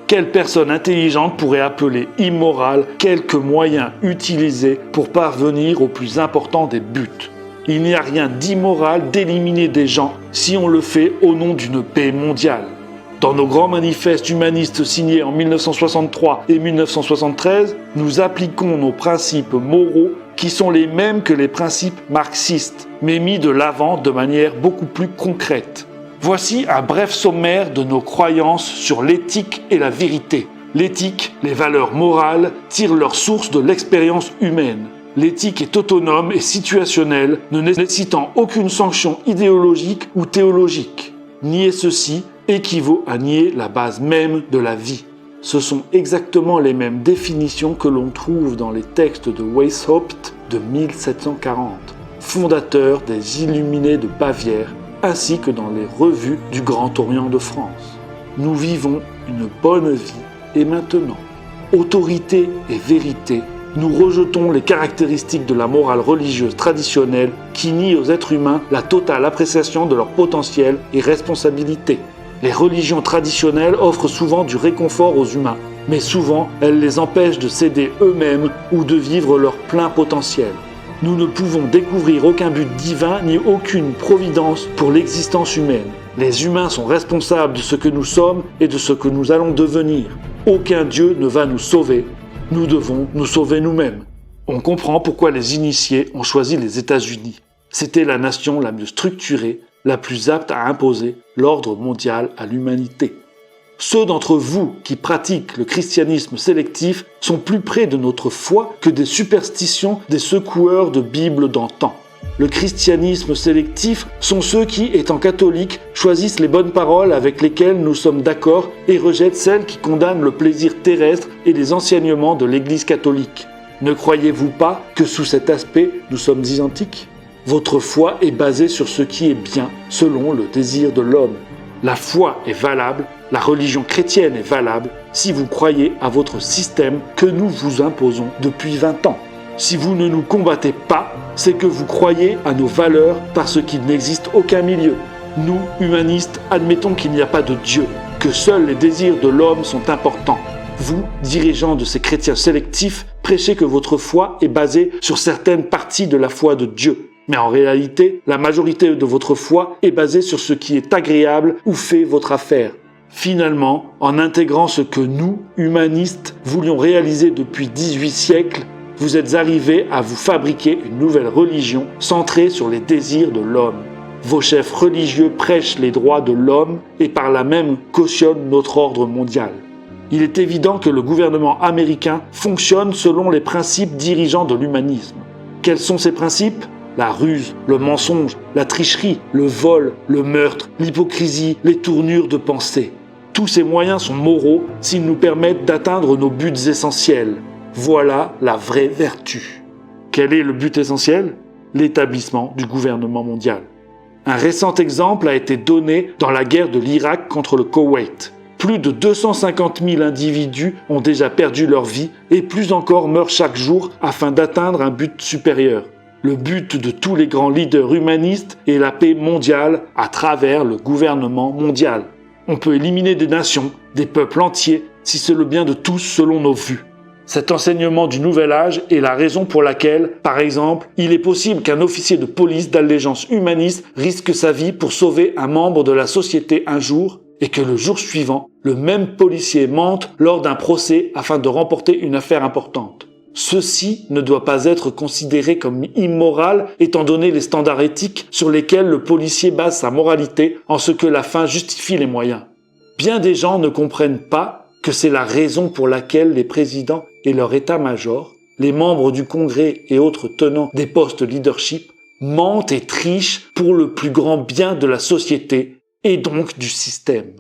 Speaker 1: Quelle personne intelligente pourrait appeler immoral quelques moyens utilisés pour parvenir au plus important des buts ? Il n'y a rien d'immoral d'éliminer des gens si on le fait au nom d'une paix mondiale. Dans nos grands manifestes humanistes signés en 1963 et 1973, nous appliquons nos principes moraux qui sont les mêmes que les principes marxistes, mais mis de l'avant de manière beaucoup plus concrète. Voici un bref sommaire de nos croyances sur l'éthique et la vérité. L'éthique, les valeurs morales, tirent leur source de l'expérience humaine. L'éthique est autonome et situationnelle, ne nécessitant aucune sanction idéologique ou théologique. Nier ceci équivaut à nier la base même de la vie. Ce sont exactement les mêmes définitions que l'on trouve dans les textes de Weishaupt de 1740, fondateur des Illuminés de Bavière, ainsi que dans les revues du Grand Orient de France. Nous vivons une bonne vie et maintenant, autorité et vérité, nous rejetons les caractéristiques de la morale religieuse traditionnelle qui nie aux êtres humains la totale appréciation de leur potentiel et responsabilité. Les religions traditionnelles offrent souvent du réconfort aux humains, mais souvent elles les empêchent de s'aider eux-mêmes ou de vivre leur plein potentiel. Nous ne pouvons découvrir aucun but divin ni aucune providence pour l'existence humaine. Les humains sont responsables de ce que nous sommes et de ce que nous allons devenir. Aucun Dieu ne va nous sauver. Nous devons nous sauver nous-mêmes. On comprend pourquoi les initiés ont choisi les États-Unis. C'était la nation la mieux structurée, la plus apte à imposer l'ordre mondial à l'humanité. Ceux d'entre vous qui pratiquent le christianisme sélectif sont plus près de notre foi que des superstitions des secoueurs de Bible d'antan. Le christianisme sélectif sont ceux qui, étant catholiques, choisissent les bonnes paroles avec lesquelles nous sommes d'accord et rejettent celles qui condamnent le plaisir terrestre et les enseignements de l'Église catholique. Ne croyez-vous pas que sous cet aspect, nous sommes identiques ? Votre foi est basée sur ce qui est bien, selon le désir de l'homme. La foi est valable, la religion chrétienne est valable, si vous croyez à votre système que nous vous imposons depuis 20 ans. Si vous ne nous combattez pas, c'est que vous croyez à nos valeurs parce qu'il n'existe aucun milieu. Nous, humanistes, admettons qu'il n'y a pas de Dieu, que seuls les désirs de l'homme sont importants. Vous, dirigeants de ces chrétiens sélectifs, prêchez que votre foi est basée sur certaines parties de la foi de Dieu. Mais en réalité, la majorité de votre foi est basée sur ce qui est agréable ou fait votre affaire. Finalement, en intégrant ce que nous, humanistes, voulions réaliser depuis 18 siècles, vous êtes arrivés à vous fabriquer une nouvelle religion centrée sur les désirs de l'homme. Vos chefs religieux prêchent les droits de l'homme et par là même cautionnent notre ordre mondial. Il est évident que le gouvernement américain fonctionne selon les principes dirigeants de l'humanisme. Quels sont ces principes ? La ruse, le mensonge, la tricherie, le vol, le meurtre, l'hypocrisie, les tournures de pensée. Tous ces moyens sont moraux s'ils nous permettent d'atteindre nos buts essentiels. Voilà la vraie vertu. Quel est le but essentiel ? L'établissement du gouvernement mondial. Un récent exemple a été donné dans la guerre de l'Irak contre le Koweït. Plus de 250 000 individus ont déjà perdu leur vie et plus encore meurent chaque jour afin d'atteindre un but supérieur. Le but de tous les grands leaders humanistes est la paix mondiale à travers le gouvernement mondial. On peut éliminer des nations, des peuples entiers, si c'est le bien de tous selon nos vues. Cet enseignement du nouvel âge est la raison pour laquelle, par exemple, il est possible qu'un officier de police d'allégeance humaniste risque sa vie pour sauver un membre de la société un jour, et que le jour suivant, le même policier mente lors d'un procès afin de remporter une affaire importante. Ceci ne doit pas être considéré comme immoral étant donné les standards éthiques sur lesquels le policier base sa moralité en ce que la fin justifie les moyens. Bien des gens ne comprennent pas que c'est la raison pour laquelle les présidents et leur état-major, les membres du Congrès et autres tenants des postes leadership mentent et trichent pour le plus grand bien de la société et donc du système.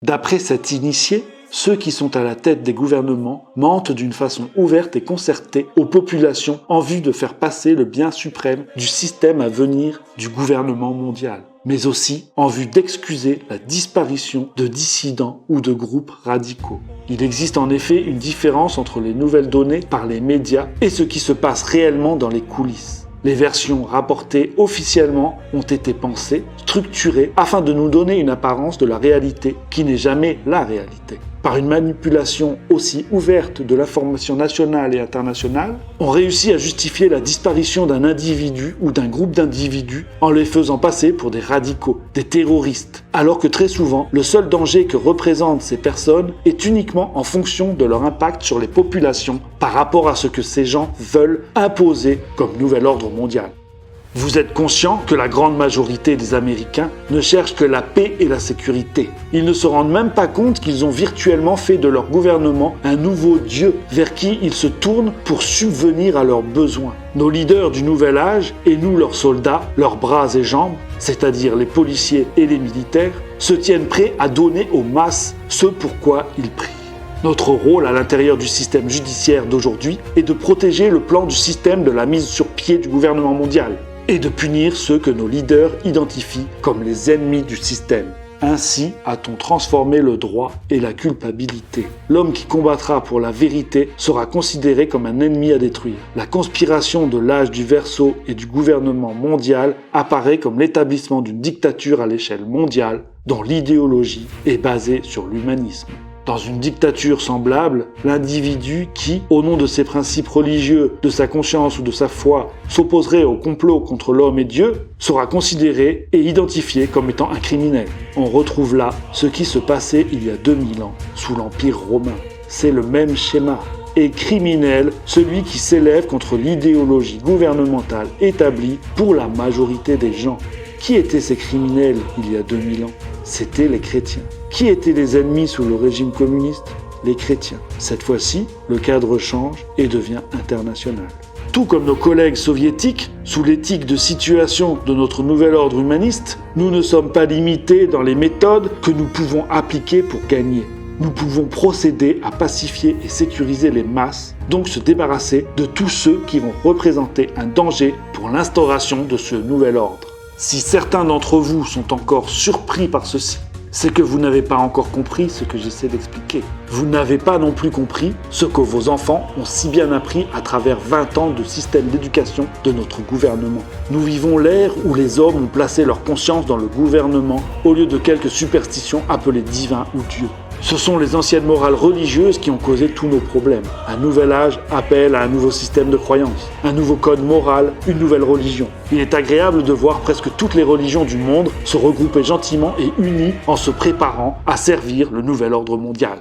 Speaker 1: D'après cet initié, ceux qui sont à la tête des gouvernements mentent d'une façon ouverte et concertée aux populations en vue de faire passer le bien suprême du système à venir du gouvernement mondial, mais aussi en vue d'excuser la disparition de dissidents ou de groupes radicaux. Il existe en effet une différence entre les nouvelles données par les médias et ce qui se passe réellement dans les coulisses. Les versions rapportées officiellement ont été pensées, structurées, afin de nous donner une apparence de la réalité qui n'est jamais la réalité. Par une manipulation aussi ouverte de l'information nationale et internationale, on réussit à justifier la disparition d'un individu ou d'un groupe d'individus en les faisant passer pour des radicaux, des terroristes, alors que très souvent, le seul danger que représentent ces personnes est uniquement en fonction de leur impact sur les populations par rapport à ce que ces gens veulent imposer comme nouvel ordre mondial. Vous êtes conscient que la grande majorité des Américains ne cherchent que la paix et la sécurité. Ils ne se rendent même pas compte qu'ils ont virtuellement fait de leur gouvernement un nouveau Dieu vers qui ils se tournent pour subvenir à leurs besoins. Nos leaders du nouvel âge, et nous leurs soldats, leurs bras et jambes, c'est-à-dire les policiers et les militaires, se tiennent prêts à donner aux masses ce pourquoi ils prient. Notre rôle à l'intérieur du système judiciaire d'aujourd'hui est de protéger le plan du système de la mise sur pied du gouvernement mondial et de punir ceux que nos leaders identifient comme les ennemis du système. Ainsi a-t-on transformé le droit et la culpabilité. L'homme qui combattra pour la vérité sera considéré comme un ennemi à détruire. La conspiration de l'âge du Verseau et du gouvernement mondial apparaît comme l'établissement d'une dictature à l'échelle mondiale dont l'idéologie est basée sur l'humanisme. Dans une dictature semblable, l'individu qui, au nom de ses principes religieux, de sa conscience ou de sa foi, s'opposerait au complot contre l'homme et Dieu, sera considéré et identifié comme étant un criminel. On retrouve là ce qui se passait il y a 2000 ans, sous l'Empire romain. C'est le même schéma. Et criminel, celui qui s'élève contre l'idéologie gouvernementale établie pour la majorité des gens. Qui étaient ces criminels il y a 2000 ans ? C'était les chrétiens. Qui étaient les ennemis sous le régime communiste ? Les chrétiens. Cette fois-ci, le cadre change et devient international. Tout comme nos collègues soviétiques, sous l'éthique de situation de notre nouvel ordre humaniste, nous ne sommes pas limités dans les méthodes que nous pouvons appliquer pour gagner. Nous pouvons procéder à pacifier et sécuriser les masses, donc se débarrasser de tous ceux qui vont représenter un danger pour l'instauration de ce nouvel ordre. Si certains d'entre vous sont encore surpris par ceci, c'est que vous n'avez pas encore compris ce que j'essaie d'expliquer. Vous n'avez pas non plus compris ce que vos enfants ont si bien appris à travers 20 ans de système d'éducation de notre gouvernement. Nous vivons l'ère où les hommes ont placé leur conscience dans le gouvernement au lieu de quelques superstitions appelées divins ou dieux. Ce sont les anciennes morales religieuses qui ont causé tous nos problèmes. Un nouvel âge appelle à un nouveau système de croyance, un nouveau code moral, une nouvelle religion. Il est agréable de voir presque toutes les religions du monde se regrouper gentiment et unies en se préparant à servir le nouvel ordre mondial.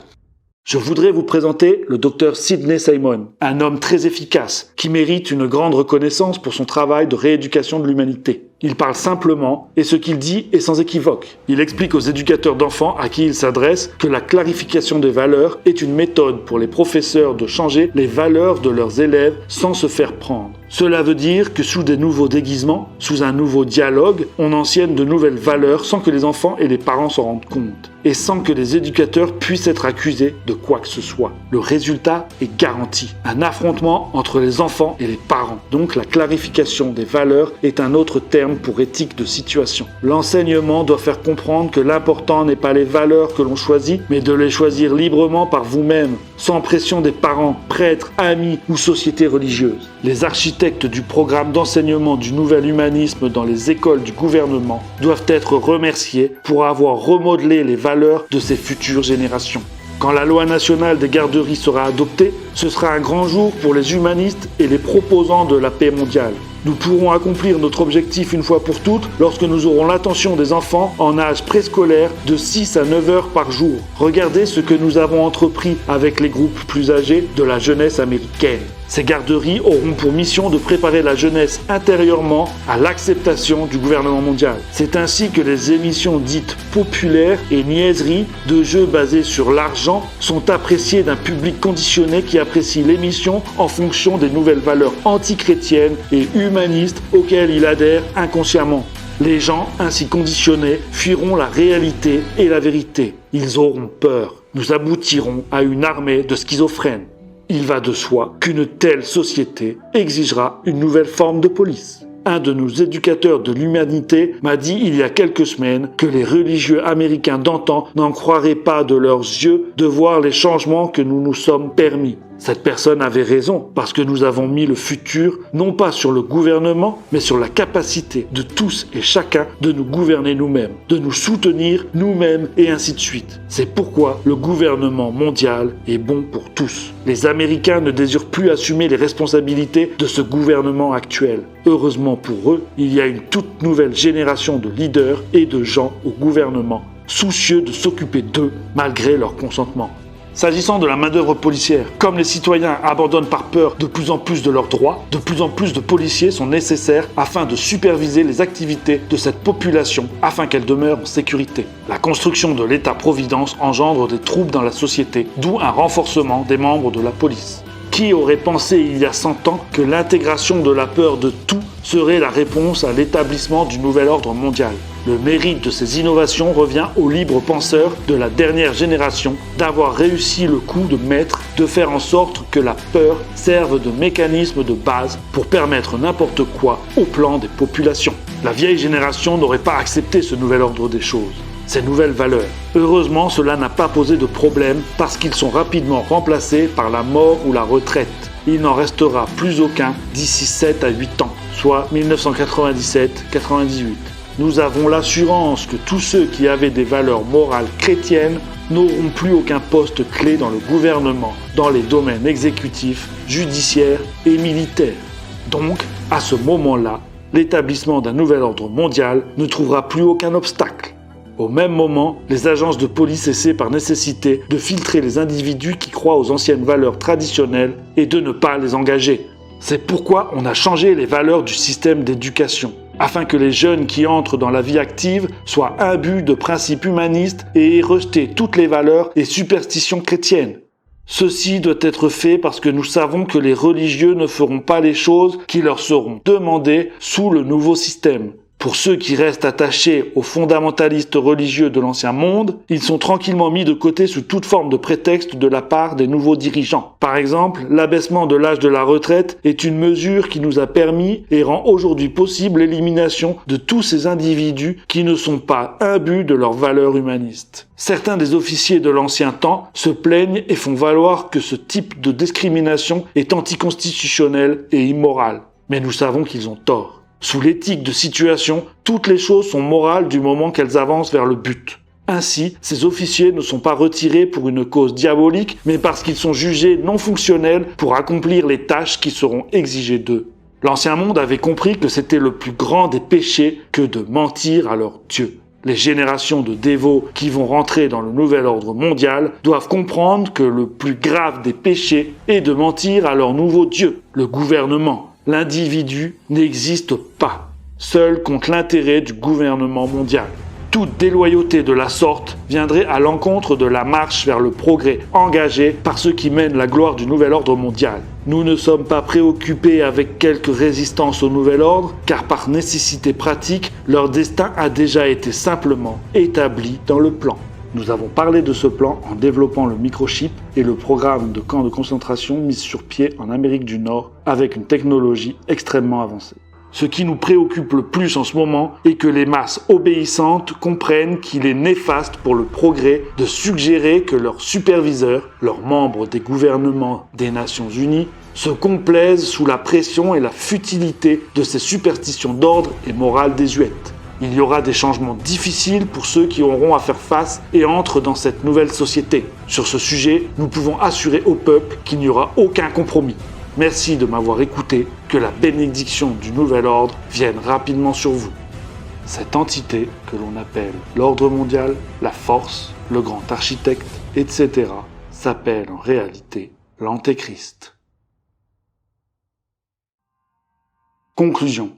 Speaker 1: Je voudrais vous présenter le Dr Sidney Simon, un homme très efficace qui mérite une grande reconnaissance pour son travail de rééducation de l'humanité. Il parle simplement et ce qu'il dit est sans équivoque. Il explique aux éducateurs d'enfants à qui il s'adresse que la clarification des valeurs est une méthode pour les professeurs de changer les valeurs de leurs élèves sans se faire prendre. Cela veut dire que sous des nouveaux déguisements, sous un nouveau dialogue, on enseigne de nouvelles valeurs sans que les enfants et les parents s'en rendent compte et sans que les éducateurs puissent être accusés de quoi que ce soit. Le résultat est garanti. Un affrontement entre les enfants et les parents. Donc la clarification des valeurs est un autre terme pour éthique de situation. L'enseignement doit faire comprendre que l'important n'est pas les valeurs que l'on choisit, mais de les choisir librement par vous-même, sans pression des parents, prêtres, amis ou sociétés religieuses. Les architectes du programme d'enseignement du nouvel humanisme dans les écoles du gouvernement doivent être remerciés pour avoir remodelé les valeurs de ces futures générations. Quand la loi nationale des garderies sera adoptée, ce sera un grand jour pour les humanistes et les proposants de la paix mondiale. Nous pourrons accomplir notre objectif une fois pour toutes lorsque nous aurons l'attention des enfants en âge préscolaire de 6 à 9 heures par jour. Regardez ce que nous avons entrepris avec les groupes plus âgés de la jeunesse américaine. Ces garderies auront pour mission de préparer la jeunesse intérieurement à l'acceptation du gouvernement mondial. C'est ainsi que les émissions dites populaires et niaiseries de jeux basés sur l'argent sont appréciées d'un public conditionné qui apprécie l'émission en fonction des nouvelles valeurs antichrétiennes et humanistes auxquelles il adhère inconsciemment. Les gens ainsi conditionnés fuiront la réalité et la vérité. Ils auront peur. Nous aboutirons à une armée de schizophrènes. Il va de soi qu'une telle société exigera une nouvelle forme de police. Un de nos éducateurs de l'humanité m'a dit il y a quelques semaines que les religieux américains d'antan n'en croiraient pas de leurs yeux de voir les changements que nous nous sommes permis. Cette personne avait raison, parce que nous avons mis le futur, non pas sur le gouvernement, mais sur la capacité de tous et chacun de nous gouverner nous-mêmes, de nous soutenir nous-mêmes et ainsi de suite. C'est pourquoi le gouvernement mondial est bon pour tous. Les Américains ne désirent plus assumer les responsabilités de ce gouvernement actuel. Heureusement pour eux, il y a une toute nouvelle génération de leaders et de gens au gouvernement, soucieux de s'occuper d'eux malgré leur consentement. S'agissant de la main-d'œuvre policière, comme les citoyens abandonnent par peur de plus en plus de leurs droits, de plus en plus de policiers sont nécessaires afin de superviser les activités de cette population afin qu'elle demeure en sécurité. La construction de l'État-providence engendre des troubles dans la société, d'où un renforcement des membres de la police. Qui aurait pensé il y a 100 ans que l'intégration de la peur de tout serait la réponse à l'établissement du nouvel ordre mondial? Le mérite de ces innovations revient aux libres penseurs de la dernière génération d'avoir réussi le coup de maître de faire en sorte que la peur serve de mécanisme de base pour permettre n'importe quoi au plan des populations. La vieille génération n'aurait pas accepté ce nouvel ordre des choses, ces nouvelles valeurs. Heureusement, cela n'a pas posé de problème parce qu'ils sont rapidement remplacés par la mort ou la retraite. Il n'en restera plus aucun d'ici 7 à 8 ans, soit 1997-98. Nous avons l'assurance que tous ceux qui avaient des valeurs morales chrétiennes n'auront plus aucun poste clé dans le gouvernement, dans les domaines exécutifs, judiciaires et militaires. Donc, à ce moment-là, l'établissement d'un nouvel ordre mondial ne trouvera plus aucun obstacle. Au même moment, les agences de police essaient par nécessité de filtrer les individus qui croient aux anciennes valeurs traditionnelles et de ne pas les engager. C'est pourquoi on a changé les valeurs du système d'éducation, afin que les jeunes qui entrent dans la vie active soient imbus de principes humanistes et aient rejeté toutes les valeurs et superstitions chrétiennes. Ceci doit être fait parce que nous savons que les religieux ne feront pas les choses qui leur seront demandées sous le nouveau système. Pour ceux qui restent attachés aux fondamentalistes religieux de l'ancien monde, ils sont tranquillement mis de côté sous toute forme de prétexte de la part des nouveaux dirigeants. Par exemple, l'abaissement de l'âge de la retraite est une mesure qui nous a permis et rend aujourd'hui possible l'élimination de tous ces individus qui ne sont pas imbus de leurs valeurs humanistes. Certains des officiers de l'ancien temps se plaignent et font valoir que ce type de discrimination est anticonstitutionnel et immoral. Mais nous savons qu'ils ont tort. Sous l'éthique de situation, toutes les choses sont morales du moment qu'elles avancent vers le but. Ainsi, ces officiers ne sont pas retirés pour une cause diabolique, mais parce qu'ils sont jugés non fonctionnels pour accomplir les tâches qui seront exigées d'eux. L'ancien monde avait compris que c'était le plus grand des péchés que de mentir à leur Dieu. Les générations de dévots qui vont rentrer dans le nouvel ordre mondial doivent comprendre que le plus grave des péchés est de mentir à leur nouveau Dieu, le gouvernement. L'individu n'existe pas, seul contre l'intérêt du gouvernement mondial. Toute déloyauté de la sorte viendrait à l'encontre de la marche vers le progrès engagé par ceux qui mènent la gloire du nouvel ordre mondial. Nous ne sommes pas préoccupés avec quelque résistance au nouvel ordre, car par nécessité pratique, leur destin a déjà été simplement établi dans le plan. Nous avons parlé de ce plan en développant le microchip et le programme de camp de concentration mis sur pied en Amérique du Nord avec une technologie extrêmement avancée. Ce qui nous préoccupe le plus en ce moment est que les masses obéissantes comprennent qu'il est néfaste pour le progrès de suggérer que leurs superviseurs, leurs membres des gouvernements des Nations Unies, se complaisent sous la pression et la futilité de ces superstitions d'ordre et morale désuètes. Il y aura des changements difficiles pour ceux qui auront à faire face et entrent dans cette nouvelle société. Sur ce sujet, nous pouvons assurer au peuple qu'il n'y aura aucun compromis. Merci de m'avoir écouté, que la bénédiction du nouvel ordre vienne rapidement sur vous. Cette entité que l'on appelle l'ordre mondial, la force, le grand architecte, etc. s'appelle en réalité l'Antéchrist. Conclusion.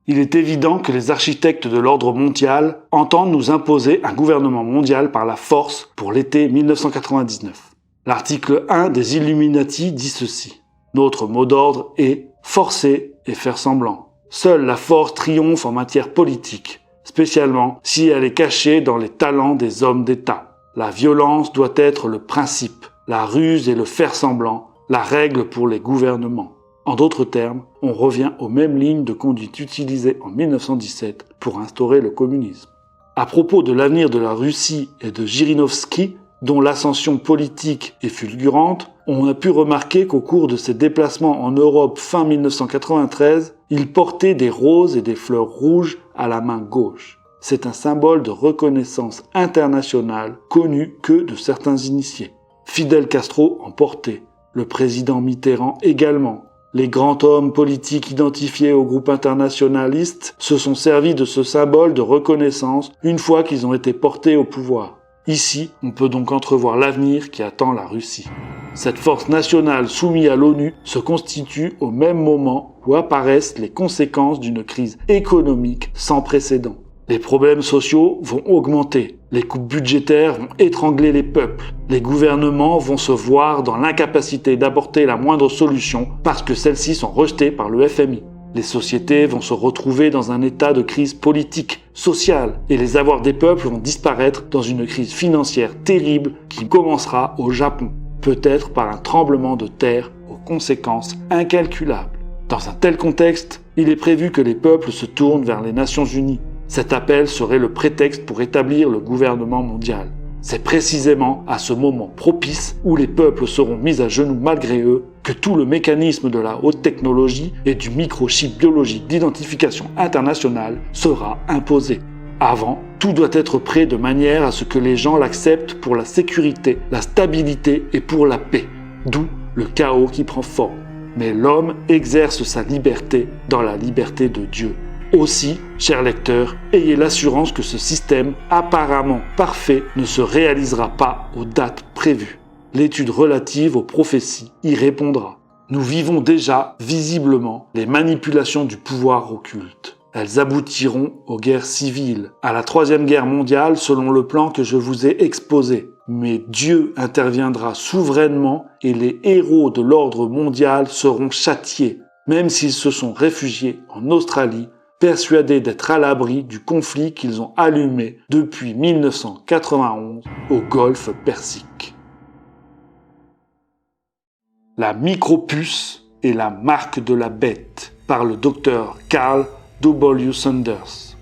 Speaker 1: Il est évident que les architectes de l'ordre mondial entendent nous imposer un gouvernement mondial par la force pour l'été 1999. L'article 1 des Illuminati dit ceci. Notre mot d'ordre est « forcer et faire semblant ». Seule la force triomphe en matière politique, spécialement si elle est cachée dans les talents des hommes d'État. La violence doit être le principe, la ruse et le faire semblant, la règle pour les gouvernements. En d'autres termes, on revient aux mêmes lignes de conduite utilisées en 1917 pour instaurer le communisme. À propos de l'avenir de la Russie et de Zhirinovsky, dont l'ascension politique est fulgurante, on a pu remarquer qu'au cours de ses déplacements en Europe fin 1993, il portait des roses et des fleurs rouges à la main gauche. C'est un symbole de reconnaissance internationale connu que de certains initiés. Fidel Castro en portait, le président Mitterrand également. Les grands hommes politiques identifiés au groupe internationaliste se sont servis de ce symbole de reconnaissance une fois qu'ils ont été portés au pouvoir. Ici, on peut donc entrevoir l'avenir qui attend la Russie. Cette force nationale soumise à l'ONU se constitue au même moment où apparaissent les conséquences d'une crise économique sans précédent. Les problèmes sociaux vont augmenter, les coupes budgétaires vont étrangler les peuples, les gouvernements vont se voir dans l'incapacité d'apporter la moindre solution parce que celles-ci sont rejetées par le FMI. Les sociétés vont se retrouver dans un état de crise politique, sociale, et les avoirs des peuples vont disparaître dans une crise financière terrible qui commencera au Japon, peut-être par un tremblement de terre aux conséquences incalculables. Dans un tel contexte, il est prévu que les peuples se tournent vers les Nations Unies. Cet appel serait le prétexte pour établir le gouvernement mondial. C'est précisément à ce moment propice où les peuples seront mis à genoux malgré eux que tout le mécanisme de la haute technologie et du microchip biologique d'identification internationale sera imposé. Avant, tout doit être prêt de manière à ce que les gens l'acceptent pour la sécurité, la stabilité et pour la paix. D'où le chaos qui prend forme. Mais l'homme exerce sa liberté dans la liberté de Dieu. Aussi, chers lecteurs, ayez l'assurance que ce système apparemment parfait ne se réalisera pas aux dates prévues. L'étude relative aux prophéties y répondra. Nous vivons déjà, visiblement, les manipulations du pouvoir occulte. Elles aboutiront aux guerres civiles, à la Troisième Guerre mondiale selon le plan que je vous ai exposé. Mais Dieu interviendra souverainement et les héros de l'ordre mondial seront châtiés, même s'ils se sont réfugiés en Australie, persuadés d'être à l'abri du conflit qu'ils ont allumé depuis 1991 au golfe Persique. La micropuce est la marque de la bête par le docteur Carl W. Sanders.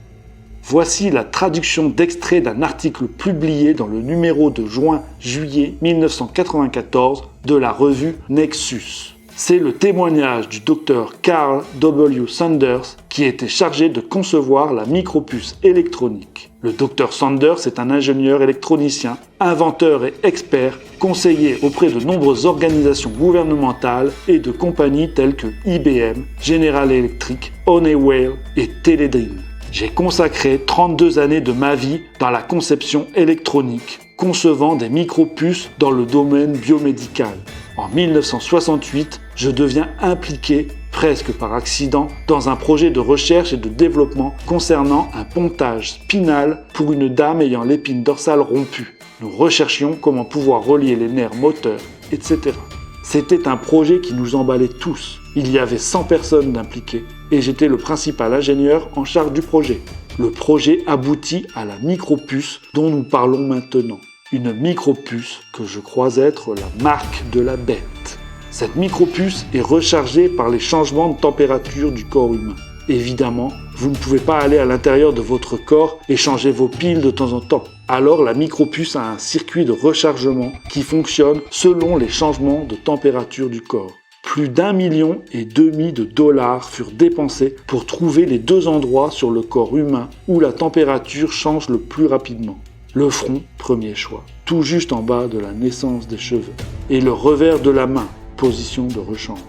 Speaker 1: Voici la traduction d'extrait d'un article publié dans le numéro de juin-juillet 1994 de la revue Nexus. C'est le témoignage du docteur Carl W. Sanders qui était chargé de concevoir la micropuce électronique. Le docteur Sanders est un ingénieur électronicien, inventeur et expert, conseiller auprès de nombreuses organisations gouvernementales et de compagnies telles que IBM, General Electric, Honeywell et Teledyne. J'ai consacré 32 années de ma vie dans la conception électronique, concevant des micropuces dans le domaine biomédical. En 1968, je deviens impliqué, presque par accident, dans un projet de recherche et de développement concernant un pontage spinal pour une dame ayant l'épine dorsale rompue. Nous recherchions comment pouvoir relier les nerfs moteurs, etc. C'était un projet qui nous emballait tous. Il y avait 100 personnes impliquées et j'étais le principal ingénieur en charge du projet. Le projet aboutit à la micropuce dont nous parlons maintenant. Une micropuce que je crois être la marque de la bête. Cette micropuce est rechargée par les changements de température du corps humain. Évidemment, vous ne pouvez pas aller à l'intérieur de votre corps et changer vos piles de temps en temps. Alors la micropuce a un circuit de rechargement qui fonctionne selon les changements de température du corps. Plus d'1,5 million de dollars furent dépensés pour trouver les deux endroits sur le corps humain où la température change le plus rapidement. Le front, premier choix, tout juste en bas de la naissance des cheveux, et le revers de la main, position de rechange.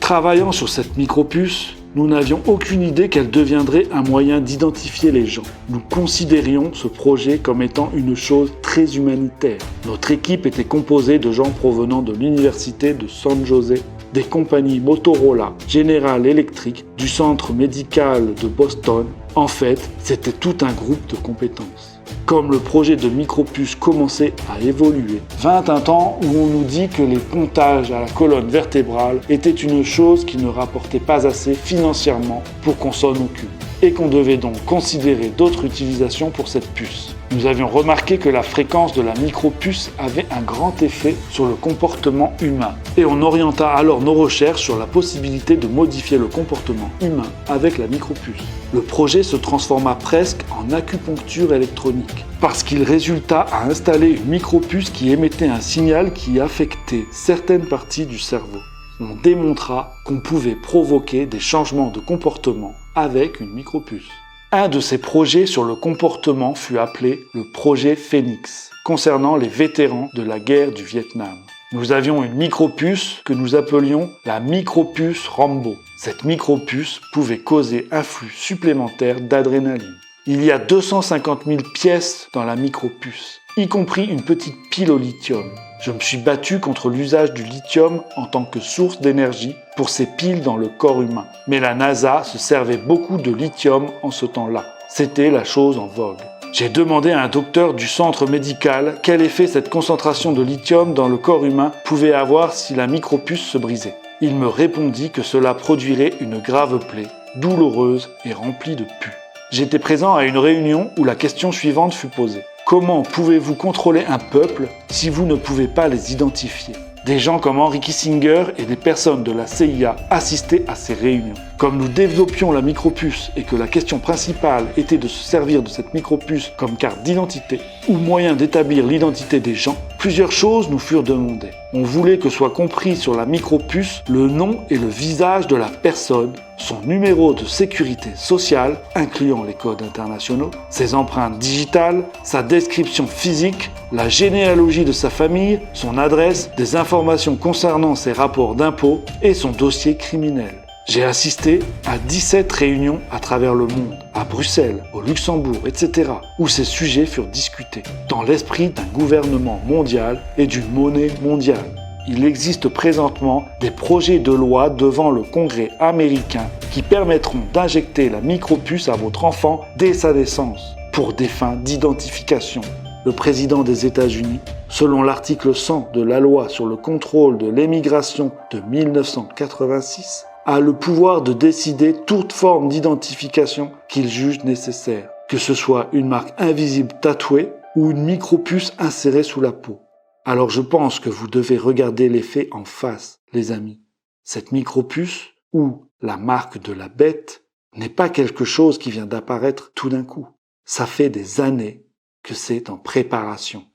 Speaker 1: Travaillant sur cette micropuce, nous n'avions aucune idée qu'elle deviendrait un moyen d'identifier les gens. Nous considérions ce projet comme étant une chose très humanitaire. Notre équipe était composée de gens provenant de l'université de San José, des compagnies Motorola, General Electric, du centre médical de Boston. En fait, c'était tout un groupe de compétences. Comme le projet de micropuce commençait à évoluer, vint un temps où on nous dit que les pontages à la colonne vertébrale étaient une chose qui ne rapportait pas assez financièrement pour qu'on s'en occupe, et qu'on devait donc considérer d'autres utilisations pour cette puce. Nous avions remarqué que la fréquence de la micropuce avait un grand effet sur le comportement humain, et on orienta alors nos recherches sur la possibilité de modifier le comportement humain avec la micropuce. Le projet se transforma presque en acupuncture électronique, parce qu'il résulta à installer une micropuce qui émettait un signal qui affectait certaines parties du cerveau. On démontra qu'on pouvait provoquer des changements de comportement avec une micropuce. Un de ces projets sur le comportement fut appelé le projet Phoenix, concernant les vétérans de la guerre du Vietnam. Nous avions une micropuce que nous appelions la micropuce Rambo. Cette micropuce pouvait causer un flux supplémentaire d'adrénaline. Il y a 250 000 pièces dans la micropuce, y compris une petite pile au lithium. Je me suis battu contre l'usage du lithium en tant que source d'énergie pour ces piles dans le corps humain. Mais la NASA se servait beaucoup de lithium en ce temps-là. C'était la chose en vogue. J'ai demandé à un docteur du centre médical quel effet cette concentration de lithium dans le corps humain pouvait avoir si la micropuce se brisait. Il me répondit que cela produirait une grave plaie, douloureuse et remplie de pus. J'étais présent à une réunion où la question suivante fut posée. Comment pouvez-vous contrôler un peuple si vous ne pouvez pas les identifier ? Des gens comme Henry Kissinger et des personnes de la CIA assistaient à ces réunions. Comme nous développions la micropuce et que la question principale était de se servir de cette micropuce comme carte d'identité ou moyen d'établir l'identité des gens, plusieurs choses nous furent demandées. On voulait que soit compris sur la micropuce le nom et le visage de la personne, son numéro de sécurité sociale, incluant les codes internationaux, ses empreintes digitales, sa description physique, la généalogie de sa famille, son adresse, des informations concernant ses rapports d'impôts et son dossier criminel. J'ai assisté à 17 réunions à travers le monde, à Bruxelles, au Luxembourg, etc., où ces sujets furent discutés, dans l'esprit d'un gouvernement mondial et d'une monnaie mondiale. Il existe présentement des projets de loi devant le Congrès américain qui permettront d'injecter la micropuce à votre enfant dès sa naissance, pour des fins d'identification. Le président des États-Unis, selon l'article 100 de la loi sur le contrôle de l'émigration de 1986, a le pouvoir de décider toute forme d'identification qu'il juge nécessaire, que ce soit une marque invisible tatouée ou une micropuce insérée sous la peau. Alors je pense que vous devez regarder les faits en face, les amis. Cette micropuce, ou la marque de la bête, n'est pas quelque chose qui vient d'apparaître tout d'un coup. Ça fait des années que c'est en préparation.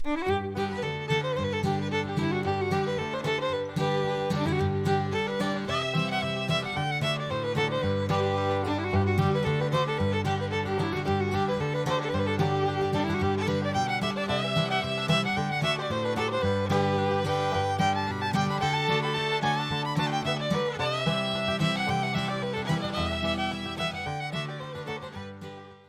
Speaker 2: Mm-hmm.